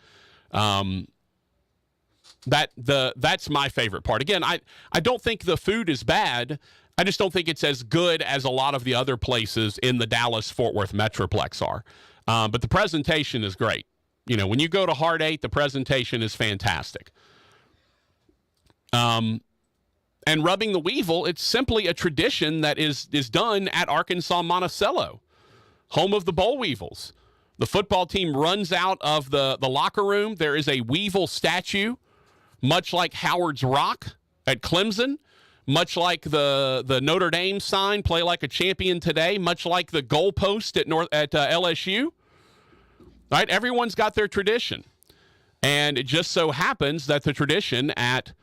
That's my favorite part. Again, I don't think the food is bad. I just don't think it's as good as a lot of the other places in the Dallas-Fort Worth Metroplex are. But the presentation is great. When you go to Hard 8, the presentation is fantastic. And rubbing the weevil, it's simply a tradition that is done at Arkansas Monticello, home of the Boll Weevils. The football team runs out of the locker room. There is a weevil statue, much like Howard's Rock at Clemson, much like the Notre Dame sign, play like a champion today, much like the goalpost at LSU. Right? Everyone's got their tradition. And it just so happens that the tradition at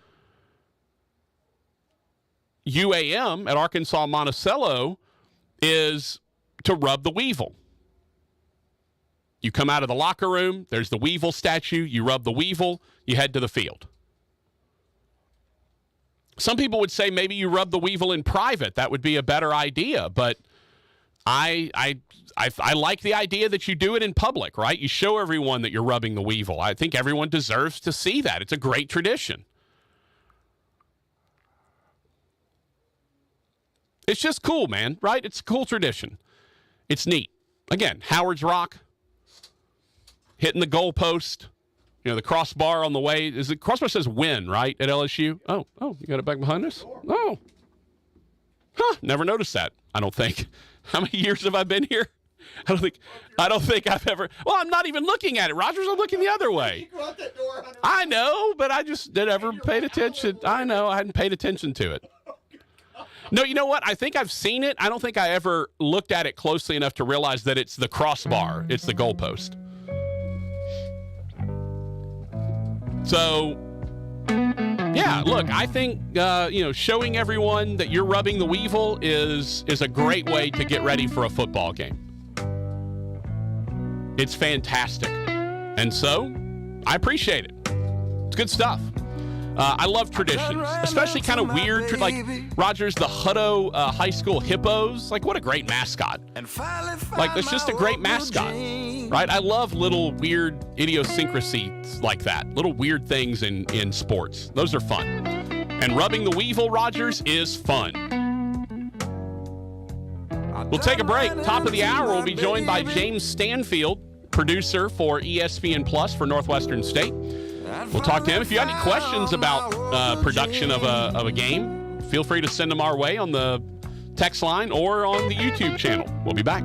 UAM, at Arkansas Monticello, is to rub the weevil. You come out of the locker room, there's the Weevil statue, you rub the Weevil, you head to the field. Some people would say maybe you rub the Weevil in private. That would be a better idea, but I like the idea that you do it in public, right? You show everyone that you're rubbing the Weevil. I think everyone deserves to see that. It's a great tradition. It's just cool, man, right? It's a cool tradition. It's neat. Again, Howard's Rock, hitting the goalpost. You know, the crossbar on the way. Is the crossbar says win, right, at LSU? Oh, you got it back behind us? Oh. Huh, never noticed that, I don't think. How many years have I been here? I don't think I've ever. Well, I'm not even looking at it, Rogers. I'm looking the other way. I know, but I just never paid attention. I know, I hadn't paid attention to it. No, you know what? I think I've seen it. I don't think I ever looked at it closely enough to realize that it's the crossbar. It's the goalpost. So, yeah, look, I think, showing everyone that you're rubbing the Weevil is a great way to get ready for a football game. It's fantastic. And so, I appreciate it. It's good stuff. I love traditions, especially kind of weird, like Rogers, the Hutto High School Hippos. Like, what a great mascot. Like, that's just a great mascot, right? I love little weird idiosyncrasies like that, little weird things in sports. Those are fun. And rubbing the Weevil, Rogers, is fun. We'll take a break. Top of the hour, we'll be joined by James Stanfield, producer for ESPN Plus for Northwestern State. We'll talk to him. If you have any questions about production of a game, feel free to send them our way on the text line or on the YouTube channel. We'll be back.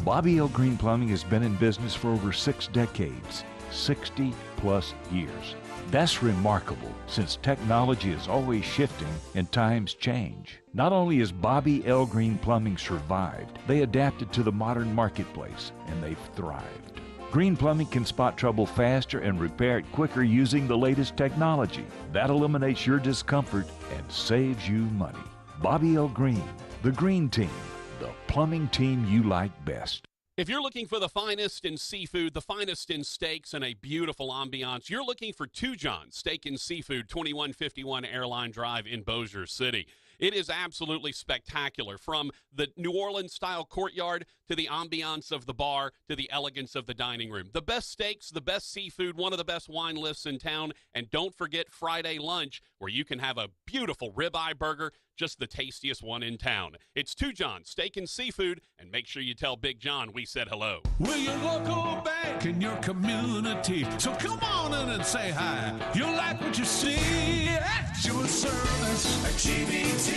Bobby L. Green Plumbing has been in business for over 6 decades, 60-plus years. That's remarkable, since technology is always shifting and times change. Not only has Bobby L. Green Plumbing survived, they adapted to the modern marketplace, and they've thrived. Green Plumbing can spot trouble faster and repair it quicker using the latest technology. That eliminates your discomfort and saves you money. Bobby L. Green, the Green Team, the plumbing team you like best. If you're looking for the finest in seafood, the finest in steaks, and a beautiful ambiance, you're looking for Two John's Steak and Seafood, 2151 Airline Drive in Bossier City. It is absolutely spectacular, from the New Orleans-style courtyard to the ambiance of the bar to the elegance of the dining room. The best steaks, the best seafood, one of the best wine lists in town, and don't forget Friday lunch, where you can have a beautiful ribeye burger, just the tastiest one in town. It's Two John's Steak and Seafood, and make sure you tell Big John we said hello. We're your local bank in your community, so come on in and say hi. You'll like what you see at your service. At GBT,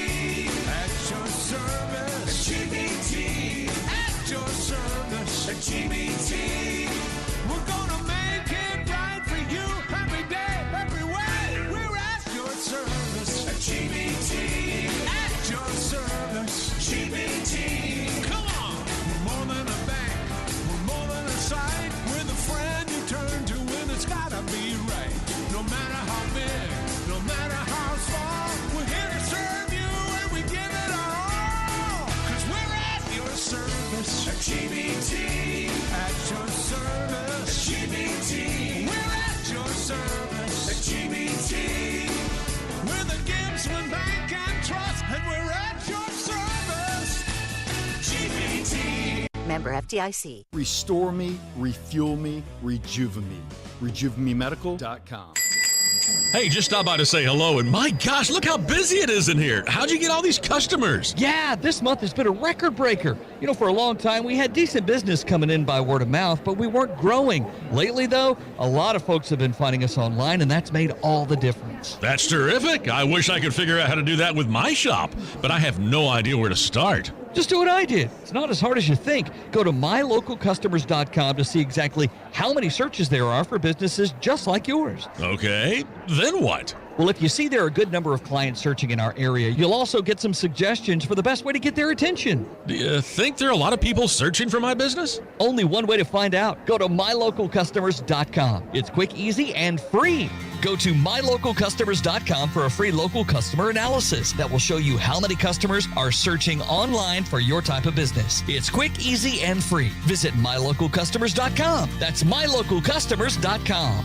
at your service. At GBT, at your service. At GBT, we're gonna make it right for you every day, every way. We're at your service. At GBT, at your service. GBT, come on. We're more than a bank, we're more than a site. We're the friend you turn to when it's gotta be right. No matter how big, no matter how small, we're here to serve you and we give it all. 'Cause we're at your service. At GBT, at your service. At GBT, we're at your service. At GBT, we're the Gibbsman Bank and Trust, and we're at your service. GBT. Member FDIC. Restore me, refuel me, rejuvenate me. RejuveMeMedical.com. Hey, just stop by to say hello, and my gosh, look how busy it is in here. How'd you get all these customers? Yeah, this month has been a record breaker. You know, for a long time, we had decent business coming in by word of mouth, but we weren't growing. Lately, though, a lot of folks have been finding us online, and that's made all the difference. That's terrific. I wish I could figure out how to do that with my shop, but I have no idea where to start. Just do what I did. It's not as hard as you think. Go to mylocalcustomers.com to see exactly how many searches there are for businesses just like yours. Okay, then what? Well, if you see there are a good number of clients searching in our area, you'll also get some suggestions for the best way to get their attention. Do you think there are a lot of people searching for my business? Only one way to find out. Go to mylocalcustomers.com. It's quick, easy, and free. Go to mylocalcustomers.com for a free local customer analysis that will show you how many customers are searching online for your type of business. It's quick, easy, and free. Visit mylocalcustomers.com. That's mylocalcustomers.com.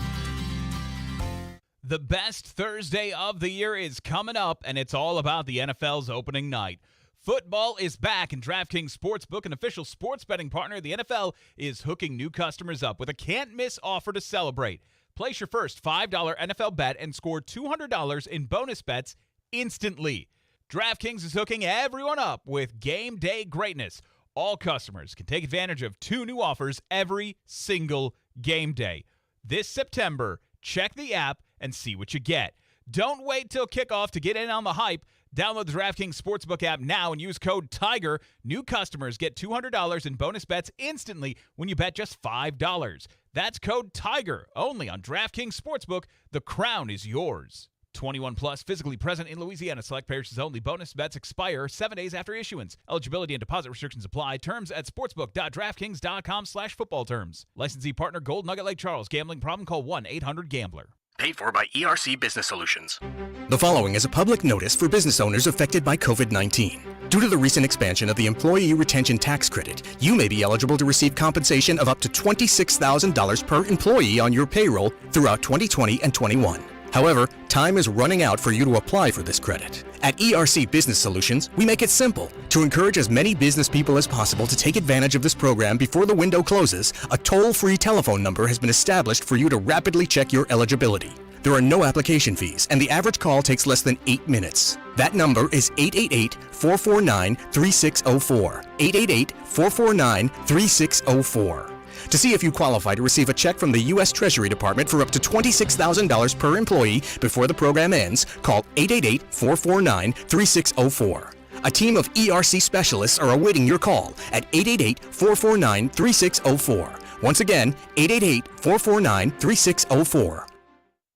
The best Thursday of the year is coming up, and it's all about the NFL's opening night. Football is back, and DraftKings Sportsbook, an official sports betting partner of the NFL, is hooking new customers up with a can't-miss offer to celebrate. Place your first $5 NFL bet and score $200 in bonus bets instantly. DraftKings is hooking everyone up with game day greatness. All customers can take advantage of 2 new offers every single game day. This September, check the app and see what you get. Don't wait till kickoff to get in on the hype. Download the DraftKings Sportsbook app now and use code TIGER. New customers get $200 in bonus bets instantly when you bet just $5. That's code TIGER, only on DraftKings Sportsbook. The crown is yours. 21 plus, physically present in Louisiana. Select parishes only. Bonus bets expire 7 days after issuance. Eligibility and deposit restrictions apply. Terms at sportsbook.draftkings.com/football terms. Licensee partner Gold Nugget Lake Charles. Gambling problem? Call 1-800-GAMBLER. Paid for by ERC Business Solutions. The following is a public notice for business owners affected by COVID-19. Due to the recent expansion of the Employee Retention Tax Credit, you may be eligible to receive compensation of up to $26,000 per employee on your payroll throughout 2020 and 21. However, time is running out for you to apply for this credit. At ERC Business Solutions, we make it simple. To encourage as many business people as possible to take advantage of this program before the window closes, a toll-free telephone number has been established for you to rapidly check your eligibility. There are no application fees, and the average call takes less than 8 minutes. That number is 888-449-3604. 888-449-3604. To see if you qualify to receive a check from the U.S. Treasury Department for up to $26,000 per employee before the program ends, call 888-449-3604. A team of ERC specialists are awaiting your call at 888-449-3604. Once again, 888-449-3604.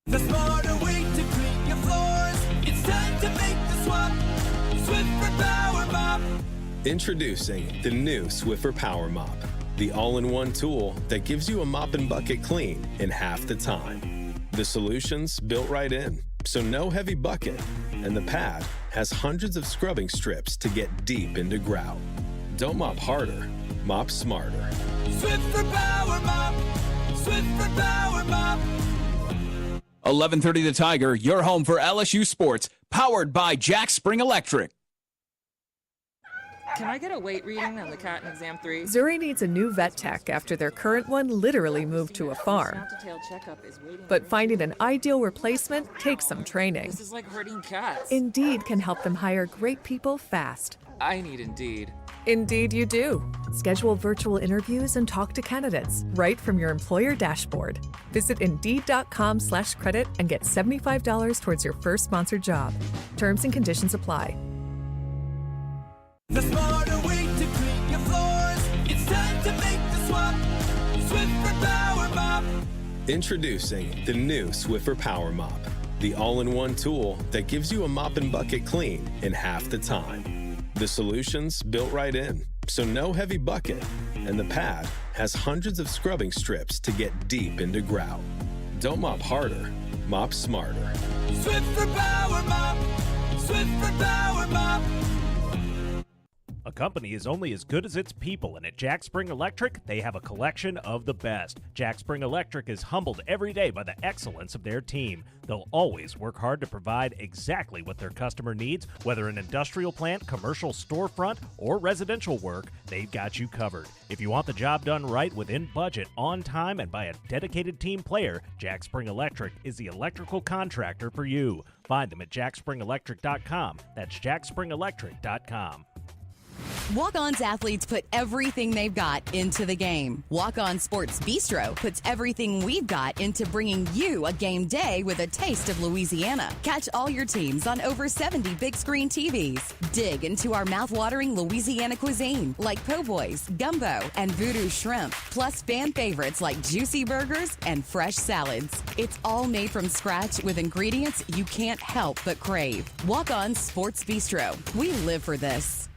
The smarter way to clean your floors. It's time to make the swap. Swiffer Power Mop. Introducing the new Swiffer Power Mop, the all-in-one tool that gives you a mop and bucket clean in half the time. The solution's built right in, so no heavy bucket, and the pad has hundreds of scrubbing strips to get deep into grout. Don't mop harder, mop smarter. Swiffer Power Mop. Swiffer Power Mop. 11:30 The Tiger, your home for LSU sports, powered by Jack Spring Electric. Can I get a weight reading on the cat in exam 3? Zuri needs a new vet tech after their current one literally moved to a farm. But finding an ideal replacement takes some training. This is like herding cats. Indeed can help them hire great people fast. I need Indeed. Indeed you do. Schedule virtual interviews and talk to candidates right from your employer dashboard. Visit Indeed.com/credit and get $75 towards your first sponsored job. Terms and conditions apply. The smarter way to clean your floors. It's time to make the swap. Swiffer Power Mop. Introducing the new Swiffer Power Mop, the all-in-one tool that gives you a mop and bucket clean in half the time. The solution's built right in, so no heavy bucket, and the pad has hundreds of scrubbing strips to get deep into grout. Don't mop harder, mop smarter. Swiffer Power Mop. Swiffer Power Mop. A company is only as good as its people, and at Jack Spring Electric, they have a collection of the best. Jack Spring Electric is humbled every day by the excellence of their team. They'll always work hard to provide exactly what their customer needs, whether an industrial plant, commercial storefront, or residential work, they've got you covered. If you want the job done right, within budget, on time, and by a dedicated team player, Jack Spring Electric is the electrical contractor for you. Find them at jackspringelectric.com. That's jackspringelectric.com. Walk-On's athletes put everything they've got into the game. Walk-On Sports Bistro puts everything we've got into bringing you a game day with a taste of Louisiana. Catch all your teams on over 70 big screen TVs. Dig into our mouth-watering Louisiana cuisine like po' boys, gumbo, and voodoo shrimp, plus fan favorites like juicy burgers and fresh salads. It's all made from scratch with ingredients you can't help but crave. Walk-On Sports Bistro. We live for this.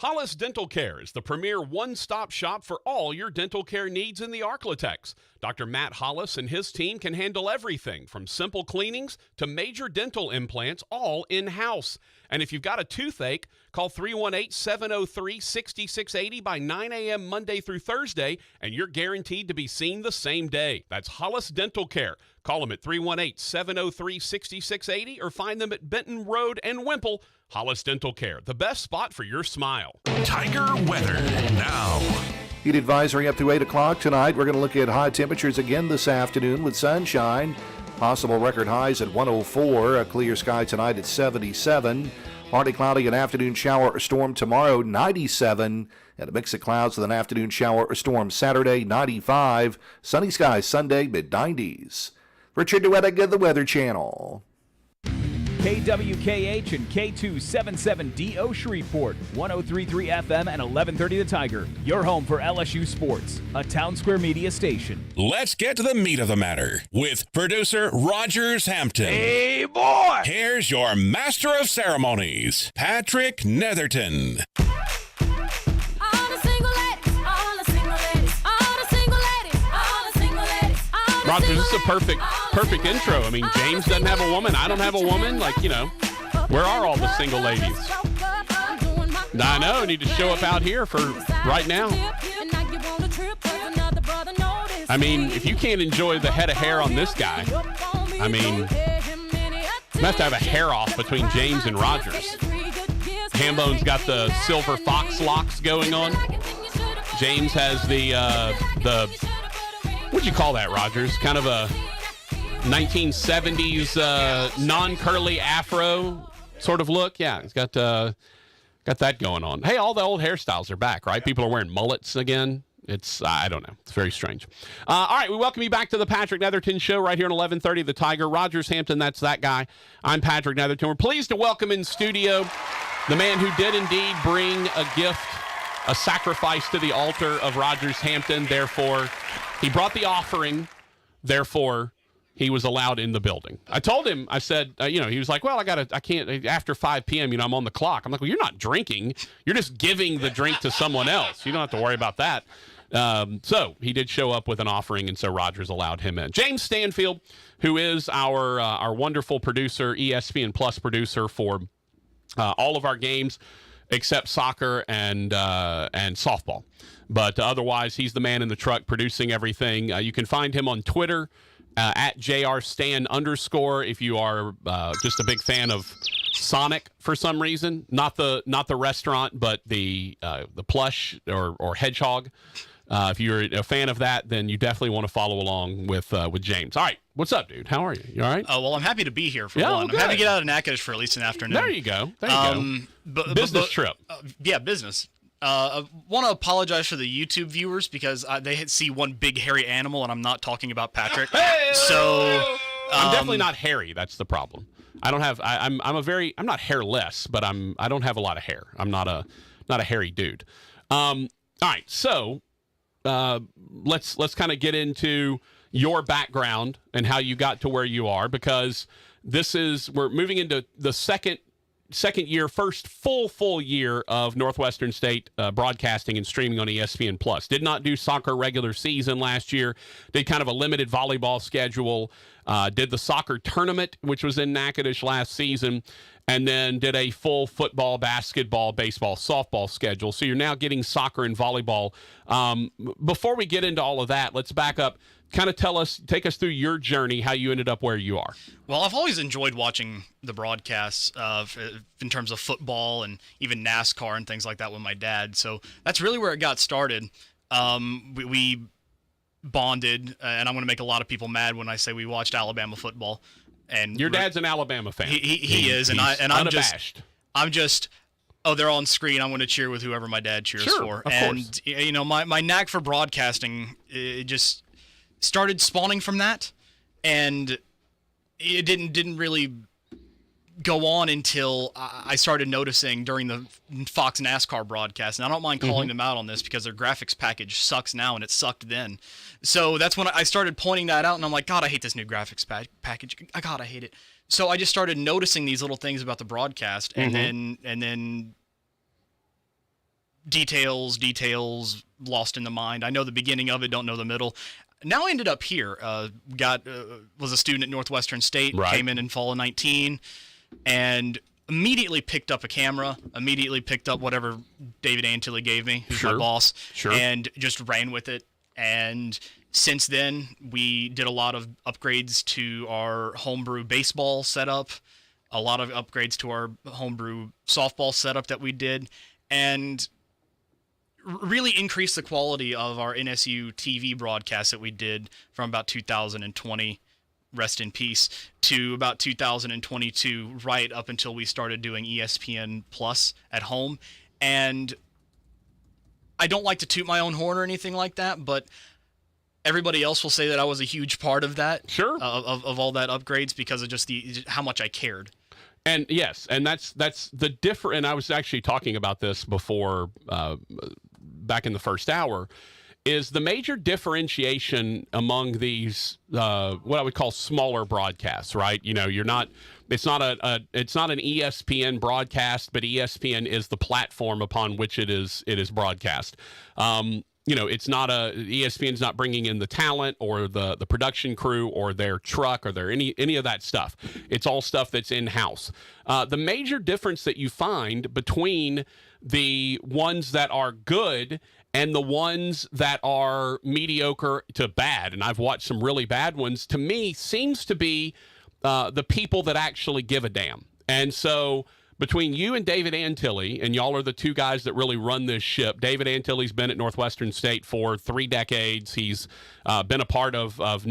Hollis Dental Care is the premier one-stop shop for all your dental care needs in the Arklatex. Dr. Matt Hollis and his team can handle everything from simple cleanings to major dental implants, all in-house. And if you've got a toothache, call 318-703-6680 by 9 a.m. Monday through Thursday, and you're guaranteed to be seen the same day. That's Hollis Dental Care. Call them at 318-703-6680 or find them at Benton Road and Wimple. Hollis Dental Care, the best spot for your smile. Tiger weather now. Heat advisory up to 8 o'clock tonight. We're going to look at high temperatures again this afternoon with sunshine. Possible record highs at 104. A clear sky tonight at 77. Partly cloudy, an afternoon shower or storm tomorrow, 97. And a mix of clouds with an afternoon shower or storm Saturday, 95. Sunny skies Sunday, mid-90s. Richard Duettig of the Weather Channel. KWKH and K277DO Shreveport, 103.3 FM and 1130 The Tiger. Your home for LSU sports, a Town Square Media station. Let's get to the meat of the matter with producer Rogers Hampton. Hey, boy! Here's your master of ceremonies, Patrick Netherton. Rogers, this is a perfect intro. I mean, James doesn't have a woman. I don't have a woman. Like, you know, where are all the single ladies? I know. I need to show up out here for right now. I mean, if you can't enjoy the head of hair on this guy, I mean, you have to have a hair off between James and Rogers. Hambone's got the silver fox locks going on. James has the what'd you call that, Rogers? Kind of a 1970s non-curly afro sort of look. Yeah, he's got that going on. Hey, all the old hairstyles are back, right? People are wearing mullets again. It's, I don't know. It's very strange. All right, we welcome you back to the Patrick Netherton Show right here on 1130 The Tiger. Rogers Hampton, that's that guy. I'm Patrick Netherton. We're pleased to welcome in studio the man who did indeed bring a gift, a sacrifice to the altar of Rogers Hampton. Therefore, he brought the offering. Therefore, he was allowed in the building. I told him, I said, he was like, well, I can't, after 5 p.m., I'm on the clock. I'm like, well, you're not drinking. You're just giving the drink to someone else. You don't have to worry about that. So he did show up with an offering, and so Rogers allowed him in. James Stanfield, who is our wonderful producer, ESPN Plus producer for all of our games, except soccer and softball. But otherwise, he's the man in the truck producing everything. You can find him on Twitter at JRStan_. If you are just a big fan of Sonic for some reason, not the restaurant, but the plush or hedgehog. If you're a fan of that, then you definitely want to follow along with James. All right, what's up, dude? How are you? You all right? Oh, well, I'm happy to be here for one. I'm happy to get out of Natchitoches for at least an afternoon. There you go. Business trip. Yeah, business. I want to apologize for the YouTube viewers because they see one big hairy animal, and I'm not talking about Patrick. So I'm definitely not hairy. That's the problem. I don't have. I'm not hairless, but I don't have a lot of hair. I'm not a hairy dude. All right, so let's kind of get into your background and how you got to where you are, because we're moving into the second year, first full year of Northwestern State broadcasting and streaming on ESPN Plus. Did not do soccer regular season last year. Did kind of a limited volleyball schedule. Did the soccer tournament, which was in Natchitoches last season, and then did a full football, basketball, baseball, softball schedule. So you're now getting soccer and volleyball. Before we get into all of that, let's back up. Kind of take us through your journey, how you ended up where you are. Well, I've always enjoyed watching the broadcasts in terms of football and even NASCAR and things like that with my dad. So that's really where it got started. We bonded, and I'm going to make a lot of people mad when I say we watched Alabama football. And your dad's an Alabama fan. He is, and I'm unabashed. I'm just oh, they're on screen, I'm going to cheer with whoever my dad cheers for. Of course. You know, my knack for broadcasting, it just started spawning from that, and it didn't really go on until I started noticing during the Fox NASCAR broadcast. And I don't mind calling them out on this because their graphics package sucks now, and it sucked then. So that's when I started pointing that out, and I'm like, God, I hate this new graphics package. God, I hate it. So I just started noticing these little things about the broadcast, and then details lost in the mind. I know the beginning of it, don't know the middle. Now I ended up here. Was a student at Northwestern State, came in fall of 19, and immediately picked up a camera, immediately picked up whatever David Antilli gave me, who's my boss, and just ran with it. And since then, we did a lot of upgrades to our homebrew baseball setup, a lot of upgrades to our homebrew softball setup that we did, and really increased the quality of our NSU TV broadcast that we did from about 2020, rest in peace, to about 2022, right up until we started doing ESPN Plus at home. And I don't like to toot my own horn or anything like that, but everybody else will say that I was a huge part of that, of all that upgrades, because of just how much I cared. And yes, and that's the different. And I was actually talking about this before, back in the first hour, is the major differentiation among these what I would call smaller broadcasts, right? You know, it's not an ESPN broadcast, but ESPN is the platform upon which it is broadcast. You know, it's not ESPN's not bringing in the talent or the production crew or their truck or any of that stuff. It's all stuff that's in-house. The major difference that you find between the ones that are good and the ones that are mediocre to bad, and I've watched some really bad ones, to me seems to be the people that actually give a damn. And so between you and David Antilli, and y'all are the two guys that really run this ship. David Antilli's been at Northwestern State for 3 decades. He's been a part of old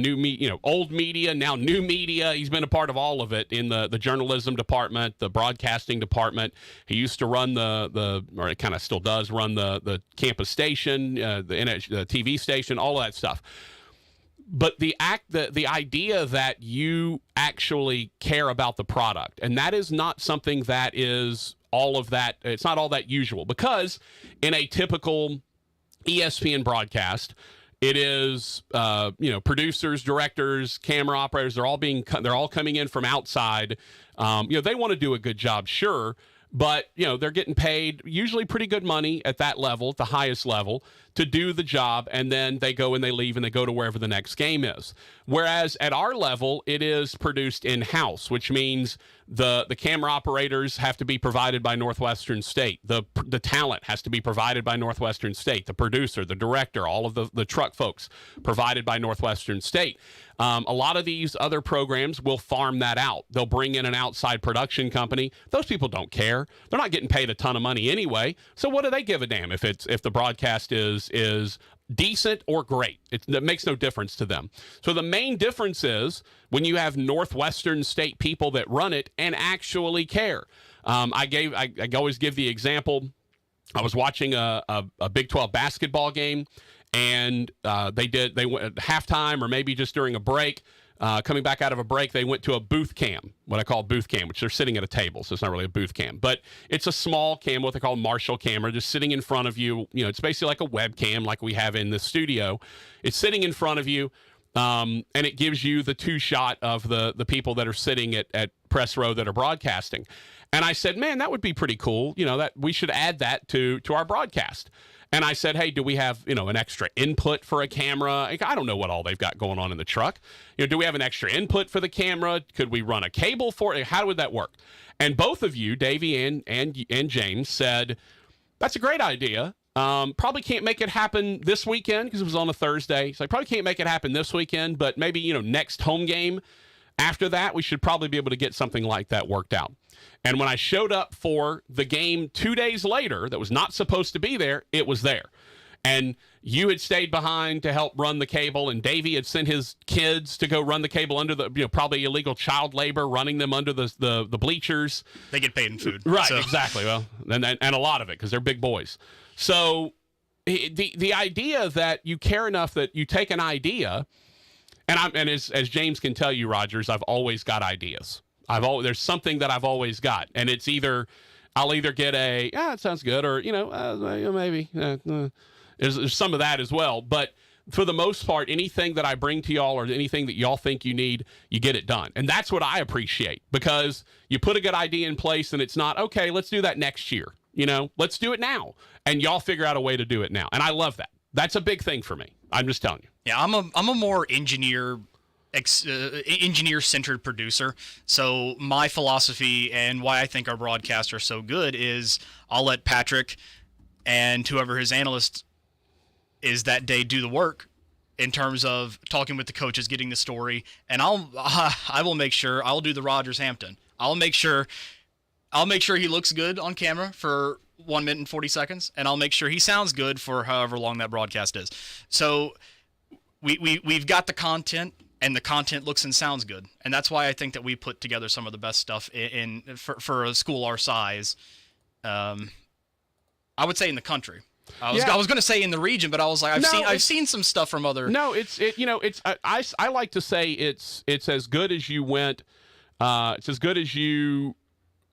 media, now new media. He's been a part of all of it in the journalism department, the broadcasting department. He used to run or it kind of still does run the campus station, the TV station, all of that stuff. But the idea that you actually care about the product, and that is not something that is all of that. It's not all that usual, because in a typical ESPN broadcast, it is producers, directors, camera operators. They're all coming in from outside. They want to do a good job, sure. But, they're getting paid usually pretty good money at that level, at the highest level, to do the job, and then they go and they leave and they go to wherever the next game is. Whereas at our level, it is produced in-house, which means the camera operators have to be provided by Northwestern State. The talent has to be provided by Northwestern State. The producer, the director, all of the truck folks provided by Northwestern State. A lot of these other programs will farm that out. They'll bring in an outside production company. Those people don't care. They're not getting paid a ton of money anyway. So what do they give a damn if the broadcast is decent or great? That makes no difference to them. So the main difference is when you have Northwestern State people that run it and actually care. I always give the example. I was watching a Big 12 basketball game, and they went at halftime or maybe just during a break. Coming back out of a break, they went to a booth cam, what I call booth cam, which they're sitting at a table, so it's not really a booth cam. But it's a small cam, what they call Marshall camera, just sitting in front of you. It's basically like a webcam like we have in the studio. It's sitting in front of you, and it gives you the 2-shot of the people that are sitting at press row that are broadcasting. And I said, man, that would be pretty cool, that we should add that to our broadcast. And I said, hey, do we have, an extra input for a camera? I don't know what all they've got going on in the truck. Do we have an extra input for the camera? Could we run a cable for it? How would that work? And both of you, Davey and James, said, that's a great idea. Probably can't make it happen this weekend because it was on a Thursday. So I probably can't make it happen this weekend, but maybe, next home game after that, we should probably be able to get something like that worked out. And when I showed up for the game 2 days later that was not supposed to be there, it was there. and you had stayed behind to help run the cable, and Davey had sent his kids to go run the cable under the, probably illegal child labor, running them under the bleachers. They get paid in food. Right, so. exactly. Well, and a lot of it, because they're big boys. So the idea that you care enough that you take an idea, and as James can tell you, Rogers, I've always got ideas. There's something that I've always got, and it's I'll either get it sounds good, or maybe there's some of that as well. But for the most part, anything that I bring to y'all or anything that y'all think you need, you get it done, and that's what I appreciate, because you put a good idea in place, and it's not okay. Let's do that next year. Let's do it now, and y'all figure out a way to do it now, and I love that. That's a big thing for me. I'm just telling you. Yeah, I'm a more engineer-centered producer. So my philosophy and why I think our broadcasts are so good is I'll let Patrick and whoever his analyst is that day do the work in terms of talking with the coaches, getting the story, and I will make sure I'll do the Rogers Hampton. I'll make sure he looks good on camera for 1 minute and 40 seconds, and I'll make sure he sounds good for however long that broadcast is. So we've got the content, and the content looks and sounds good, and that's why I think that we put together some of the best stuff for a school our size. I would say in the country. I was going to say in the region, but I was like, I've seen some stuff from other. No, I like to say it's as good as you went. It's as good as you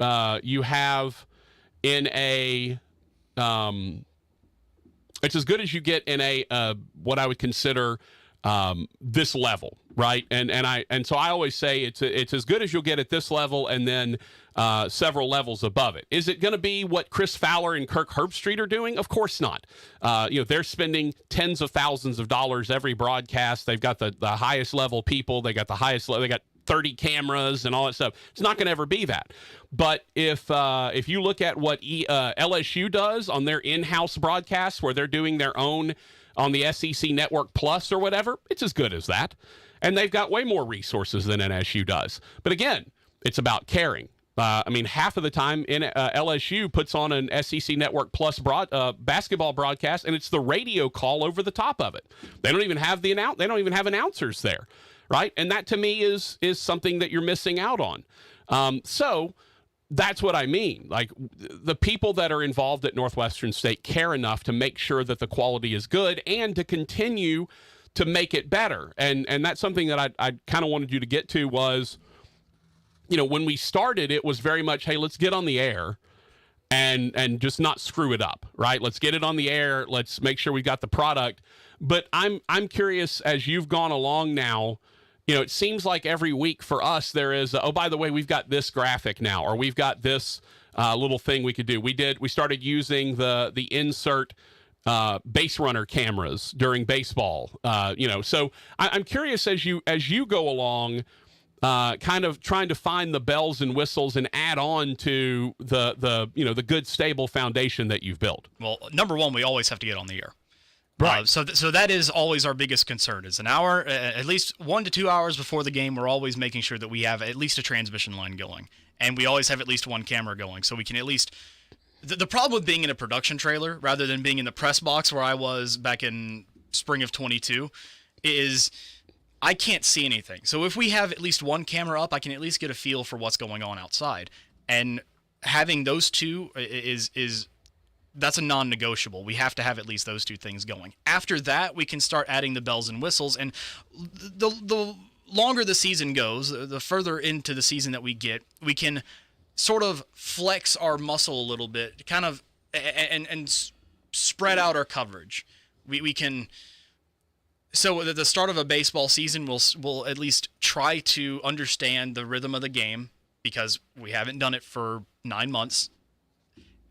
have in a. It's as good as you get in a what I would consider this level, right? And so I always say it's as good as you'll get at this level, and then several levels above it. Is it going to be what Chris Fowler and Kirk Herbstreit are doing? Of course not. They're spending tens of thousands of dollars every broadcast. They've got the highest level people. They got the highest level. They got 30 cameras and all that stuff. It's not going to ever be that. But if you look at what LSU does on their in-house broadcasts, where they're doing their own on the SEC Network Plus or whatever, it's as good as that. And they've got way more resources than NSU does. But again, it's about caring. Half of the time LSU puts on an SEC Network Plus basketball broadcast, and it's the radio call over the top of it. They don't even have they don't even have announcers there, right? And that to me is something that you're missing out on. So that's what I mean. Like, the people that are involved at Northwestern State care enough to make sure that the quality is good and to continue to make it better. And that's something that I kind of wanted you to get to was, when we started, it was very much, hey, let's get on the air and just not screw it up, right? Let's get it on the air. Let's make sure we got the product. But I'm curious, as you've gone along now, it seems like every week for us there is, by the way, we've got this graphic now, or we've got this little thing we could do. We started using the insert base runner cameras during baseball. So I'm curious, as you go along, kind of trying to find the bells and whistles and add on to the good stable foundation that you've built. Well, number one, we always have to get on the air. Right. So that is always our biggest concern. Is an hour, at least 1 to 2 hours before the game, we're always making sure that we have at least a transmission line going, and we always have at least one camera going, so we can at least. The problem with being in a production trailer rather than being in the press box where I was back in spring of 22 is I can't see anything. So if we have at least one camera up, I can at least get a feel for what's going on outside, and having those two is. That's a non-negotiable. We have to have at least those two things going. After that, we can start adding the bells and whistles. And the longer the season goes, the further into the season that we get, we can sort of flex our muscle a little bit, kind of, and spread out our coverage. We can. So at the start of a baseball season, we'll at least try to understand the rhythm of the game, because we haven't done it for 9 months.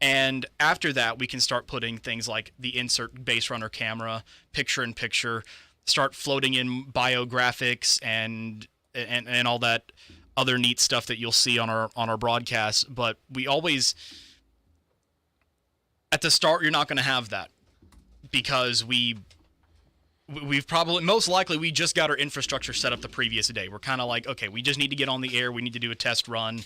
And after that, we can start putting things like the insert base runner camera, picture-in-picture, start floating in biographics and all that other neat stuff that you'll see on our broadcasts. But we always, at the start, you're not going to have that, because we've probably, most likely, we just got our infrastructure set up the previous day. We're kind of like, okay, we just need to get on the air. We need to do a test run.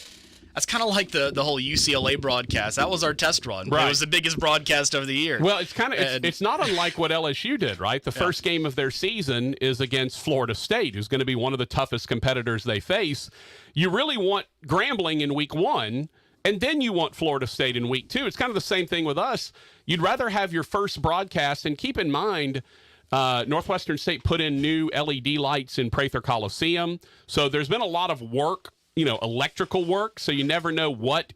That's kind of like the whole UCLA broadcast. That was our test run. Right. It was the biggest broadcast of the year. Well, it's kind of it's not unlike what LSU did, right? The first game of their season is against Florida State, who's going to be one of the toughest competitors they face. You really want Grambling in week 1, and then you want Florida State in week 2. It's kind of the same thing with us. You'd rather have your first broadcast, and keep in mind, Northwestern State put in new LED lights in Prather Coliseum, so there's been a lot of work, electrical work, so you never know what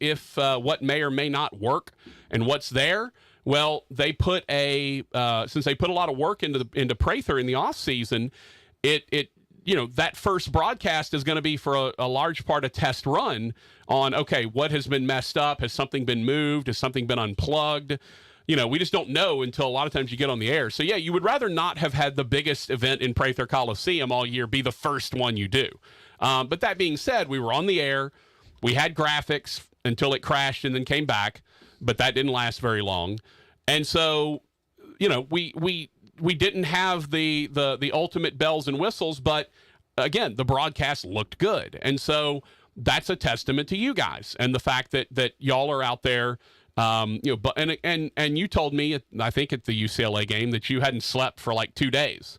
may or may not work and what's there. Well, they put since they put a lot of work into Prather in the off season, that first broadcast is going to be for a large part a test run on, okay, what has been messed up? Has something been moved? Has something been unplugged? We just don't know until a lot of times you get on the air. So, yeah, you would rather not have had the biggest event in Prather Coliseum all year be the first one you do. But that being said, we were on the air. We had graphics until it crashed and then came back, but that didn't last very long. And so, we didn't have the ultimate bells and whistles, but again, the broadcast looked good. And so that's a testament to you guys and the fact that y'all are out there. But and you told me, I think at the UCLA game, that you hadn't slept for like 2 days.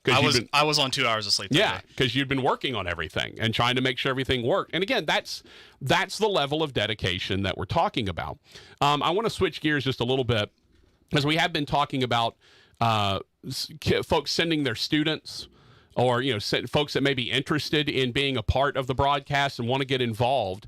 I was on 2 hours of sleep. Yeah, because you'd been working on everything and trying to make sure everything worked. And again, that's the level of dedication that we're talking about. I want to switch gears just a little bit, because we have been talking about folks sending their students, or folks that may be interested in being a part of the broadcast and want to get involved.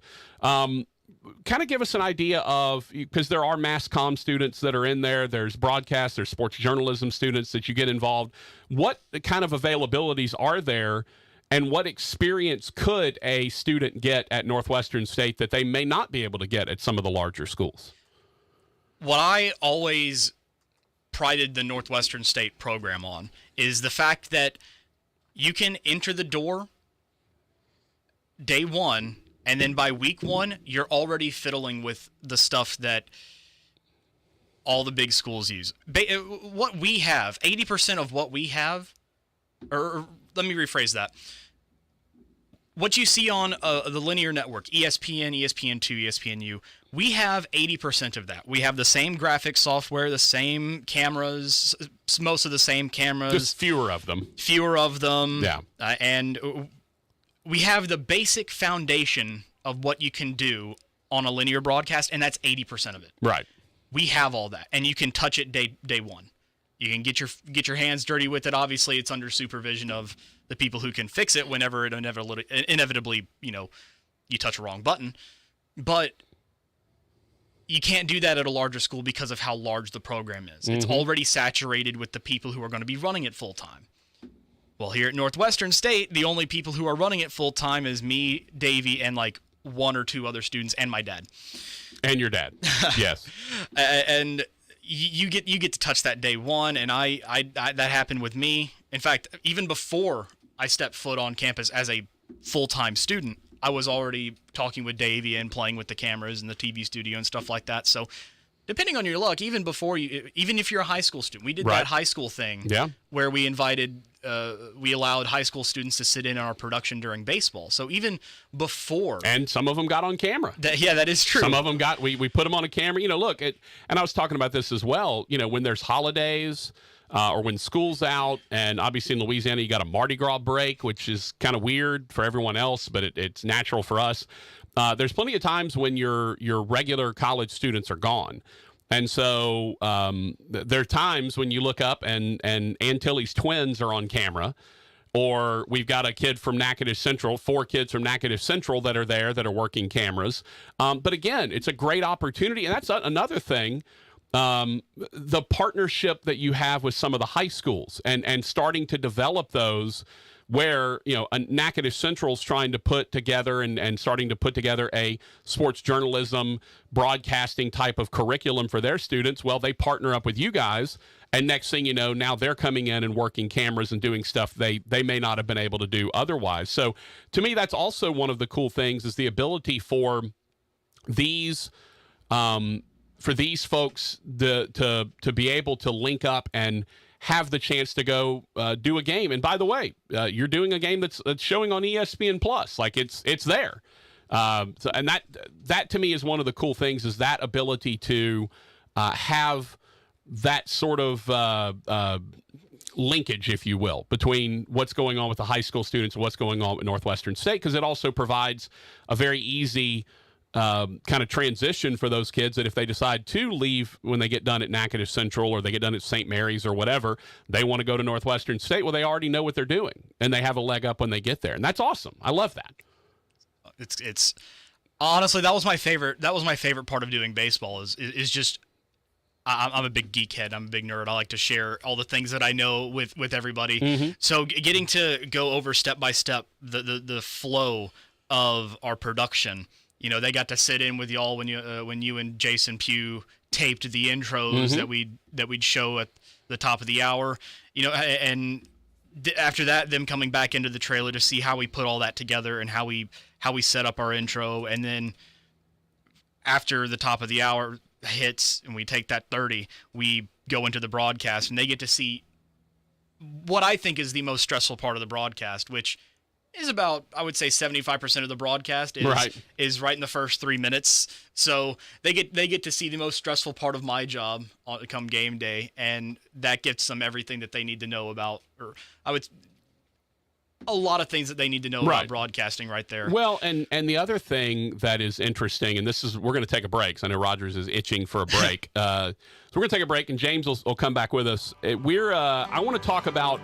Kind of give us an idea of, because there are mass comm students that are in there, there's broadcast, there's sports journalism students that you get involved. What kind of availabilities are there, and what experience could a student get at Northwestern State that they may not be able to get at some of the larger schools? What I always prided the Northwestern State program on is the fact that you can enter the door day one, and then by week 1, you're already fiddling with the stuff that all the big schools use. What we have, 80% of what we have, or let me rephrase that. What you see on the linear network, ESPN, ESPN2, ESPNU, we have 80% of that. We have the same graphics software, the same cameras, most of the same cameras. Just fewer of them. Yeah. And we have the basic foundation of what you can do on a linear broadcast, and that's 80% of it. Right. We have all that, and you can touch it day one. You can get your hands dirty with it. Obviously, it's under supervision of the people who can fix it whenever it inevitably, you touch a wrong button. But you can't do that at a larger school because of how large the program is. It's already saturated with the people who are going to be running it full time. Well, here at Northwestern State, the only people who are running it full time is me, Davey, and like 1 or 2 other students, and my dad. And your dad, yes. And you get to touch that day one, and I that happened with me. In fact, even before I stepped foot on campus as a full-time student, I was already talking with Davey and playing with the cameras and the TV studio and stuff like that. So, depending on your luck, even if you're a high school student, we did that high school thing where we allowed high school students to sit in on our production during baseball. So even before, and some of them got on camera. That is true. Some of them we put them on a camera. Look, and I was talking about this as well. When there's holidays or when school's out, and obviously in Louisiana you got a Mardi Gras break, which is kind of weird for everyone else, but it's natural for us. There's plenty of times when your regular college students are gone. And so there are times when you look up and Antilles twins are on camera, or we've got a kid from Natchitoches Central, 4 kids from Natchitoches Central that are there that are working cameras. But again, it's a great opportunity. And that's another thing, the partnership that you have with some of the high schools and starting to develop those, where Natchitoches Central's trying to put together and starting to put together a sports journalism broadcasting type of curriculum for their students. Well, they partner up with you guys, and next thing you know, now they're coming in and working cameras and doing stuff they may not have been able to do otherwise. So to me, that's also one of the cool things, is the ability for these folks to be able to link up and have the chance to go do a game. And by the way, you're doing a game that's showing on ESPN Plus. Like it's there. And that to me is one of the cool things, is that ability to have that sort of linkage, if you will, between what's going on with the high school students and what's going on with Northwestern State, because it also provides a very easy kind of transition for those kids that if they decide to leave when they get done at Natchitoches Central or they get done at St. Mary's or whatever, they want to go to Northwestern State. Well, they already know what they're doing, and they have a leg up when they get there, and that's awesome. I love that. It's honestly, that was my favorite part of doing baseball is just. I'm a big geek head. I'm a big nerd. I like to share all the things that I know with everybody. Mm-hmm. So getting to go over step by step the flow of our production. You know, they got to sit in with y'all when you and Jason Pugh taped the intros that we'd show at the top of the hour. You know, and after that, them coming back into the trailer to see how we put all that together and how we set up our intro, and then after the top of the hour hits and we take that 30, we go into the broadcast and they get to see what I think is the most stressful part of the broadcast, which is about, I would say, 75% of the broadcast is right in the first 3 minutes. So they get to see the most stressful part of my job come game day, and that gets them everything that they need to know about, or a lot of things that they need to know about broadcasting right there. Well, and the other thing that is interesting, and we're going to take a break, so I know Rogers is itching for a break. So we're going to take a break, and James will come back with us. I want to talk about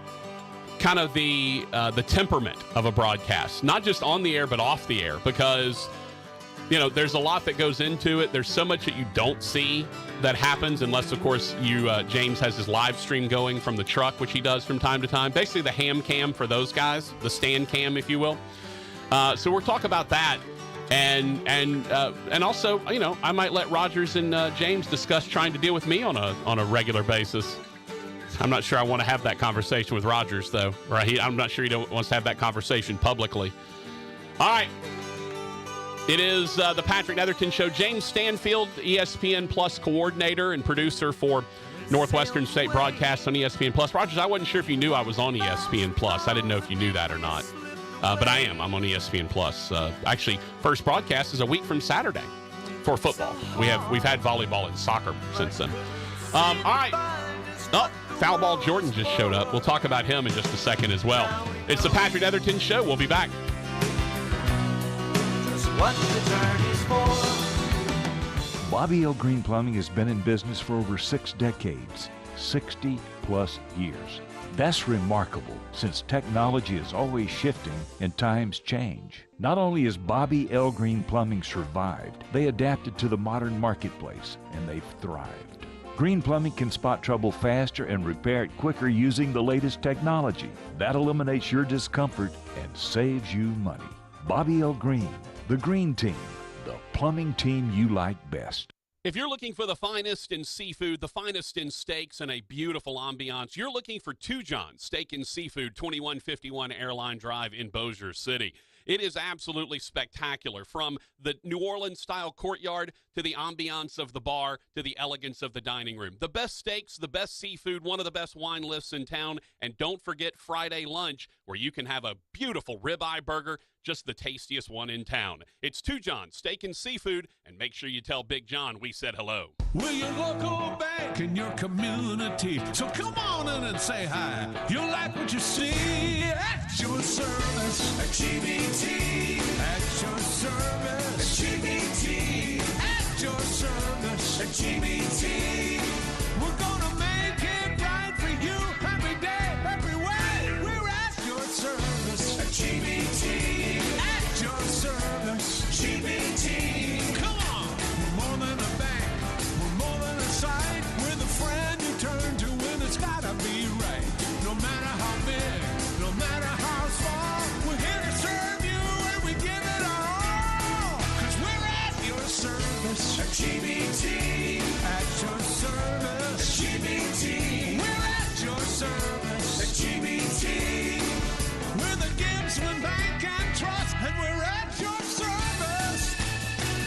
kind of the temperament of a broadcast, not just on the air, but off the air, because, you know, there's a lot that goes into it. There's so much that you don't see that happens, unless, of course, James has his live stream going from the truck, which he does from time to time. Basically, the ham cam for those guys, the stand cam, if you will. So we'll talk about that, and also, you know, I might let Rogers and James discuss trying to deal with me on a regular basis. I'm not sure I want to have that conversation with Rogers, though. Right? I'm not sure he wants to have that conversation publicly. All right. It is the Patrick Netherton Show. James Stanfield, ESPN Plus coordinator and producer for Northwestern State broadcasts on ESPN Plus. Rogers, I wasn't sure if you knew I was on ESPN Plus. I didn't know if you knew that or not. But I am. I'm on ESPN Plus. Actually, first broadcast is a week from Saturday for football. We've had volleyball and soccer since then. All right. Oh, foul ball Jordan just showed up. We'll talk about him in just a second as well. It's the Patrick Netherton Show. We'll be back. What the turn is for. Bobby L. Green Plumbing has been in business for over 6 decades, 60 plus years. That's remarkable, since technology is always shifting and times change. Not only has Bobby L. Green Plumbing survived, they adapted to the modern marketplace, and they've thrived. Green Plumbing can spot trouble faster and repair it quicker using the latest technology. That eliminates your discomfort and saves you money. Bobby L. Green, the Green Team, the plumbing team you like best. If you're looking for the finest in seafood, the finest in steaks, and a beautiful ambiance, you're looking for Two John Steak and Seafood, 2151 Airline Drive in Bossier City. It is absolutely spectacular, from the New Orleans-style courtyard to the ambiance of the bar to the elegance of the dining room. The best steaks, the best seafood, one of the best wine lists in town, and don't forget Friday lunch, where you can have a beautiful ribeye burger, just the tastiest one in town. It's Two John Steak and Seafood, and make sure you tell Big John we said hello. We're your local bank in your community, so come on in and say hi. You'll like what you see at your service. At GBT, at your service. At GBT, at your service. At GBT, we're gonna make it right for you every day, every way. We're at your service. At GBT, at your service. GBT, come on. We're more than a bank, we're more than a site. We're the friend you turn to when it's gotta be right. No matter how big, no matter how small, we're here to serve you and we give it our all. 'Cause we're at your service. At GBT, at your service. At GBT, we're at your service. At GBT, we're the Gibbsman Bank and Trust, and we're at your service.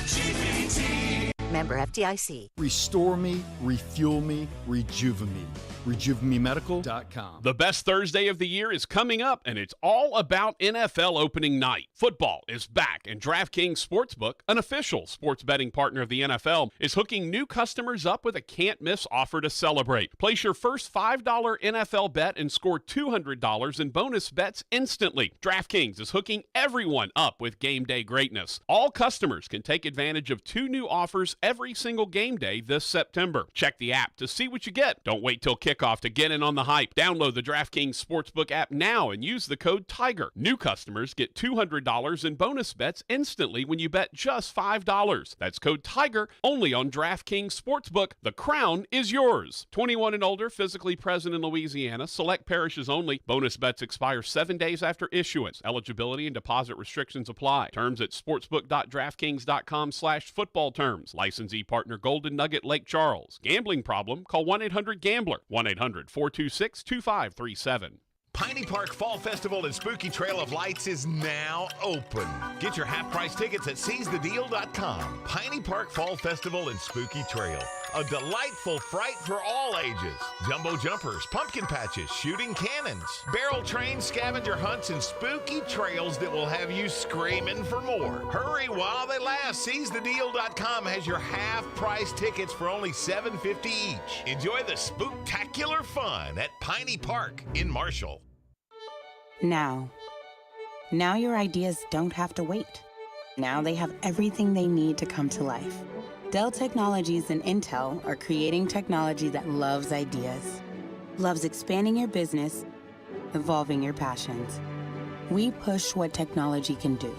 GBT. Member FDIC. Restore me, refuel me, rejuvenate me. RejuveMeMedical.com. The best Thursday of the year is coming up, and it's all about NFL opening night. Football is back, and DraftKings Sportsbook, an official sports betting partner of the NFL, is hooking new customers up with a can't-miss offer to celebrate. Place your first $5 NFL bet and score $200 in bonus bets instantly. DraftKings is hooking everyone up with game day greatness. All customers can take advantage of 2 new offers every single game day this September. Check the app to see what you get. Don't wait till kickoff to get in on the hype. Download the DraftKings Sportsbook app now and use the code TIGER. New customers get $200 in bonus bets instantly when you bet just $5. That's code TIGER only on DraftKings Sportsbook. The crown is yours. 21 and older, physically present in Louisiana. Select parishes only. Bonus bets expire 7 days after issuance. Eligibility and deposit restrictions apply. Terms at sportsbook.draftkings.com/football terms. Licensee partner Golden Nugget Lake Charles. Gambling problem? Call 1-800-GAMBLER. 1-800-426-2537. Piney Park Fall Festival and Spooky Trail of Lights is now open. Get your half-price tickets at seizethedeal.com. Piney Park Fall Festival and Spooky Trail. A delightful fright for all ages. Jumbo jumpers, pumpkin patches, shooting cannons, barrel trains, scavenger hunts, and spooky trails that will have you screaming for more. Hurry while they last. SeizeTheDeal.com has your half-price tickets for only $7.50 each. Enjoy the spooktacular fun at Piney Park in Marshall. Now your ideas don't have to wait. Now they have everything they need to come to life. Dell Technologies and Intel are creating technology that loves ideas, loves expanding your business, evolving your passions. We push what technology can do,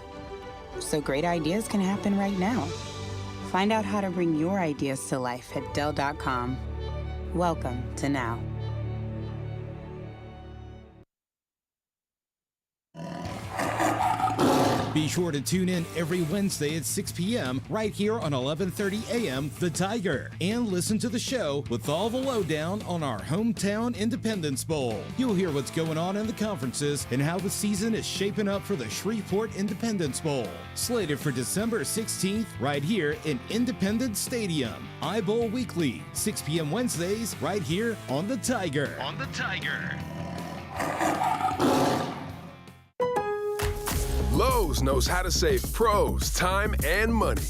so great ideas can happen right now. Find out how to bring your ideas to life at Dell.com. Welcome to Now. Be sure to tune in every Wednesday at 6 p.m. right here on 11:30 a.m. The Tiger. And listen to the show with all the lowdown on our hometown Independence Bowl. You'll hear what's going on in the conferences and how the season is shaping up for the Shreveport Independence Bowl. Slated for December 16th right here in Independence Stadium. iBowl Weekly, 6 p.m. Wednesdays right here on The Tiger. On The Tiger. Lowe's knows how to save pros time and money.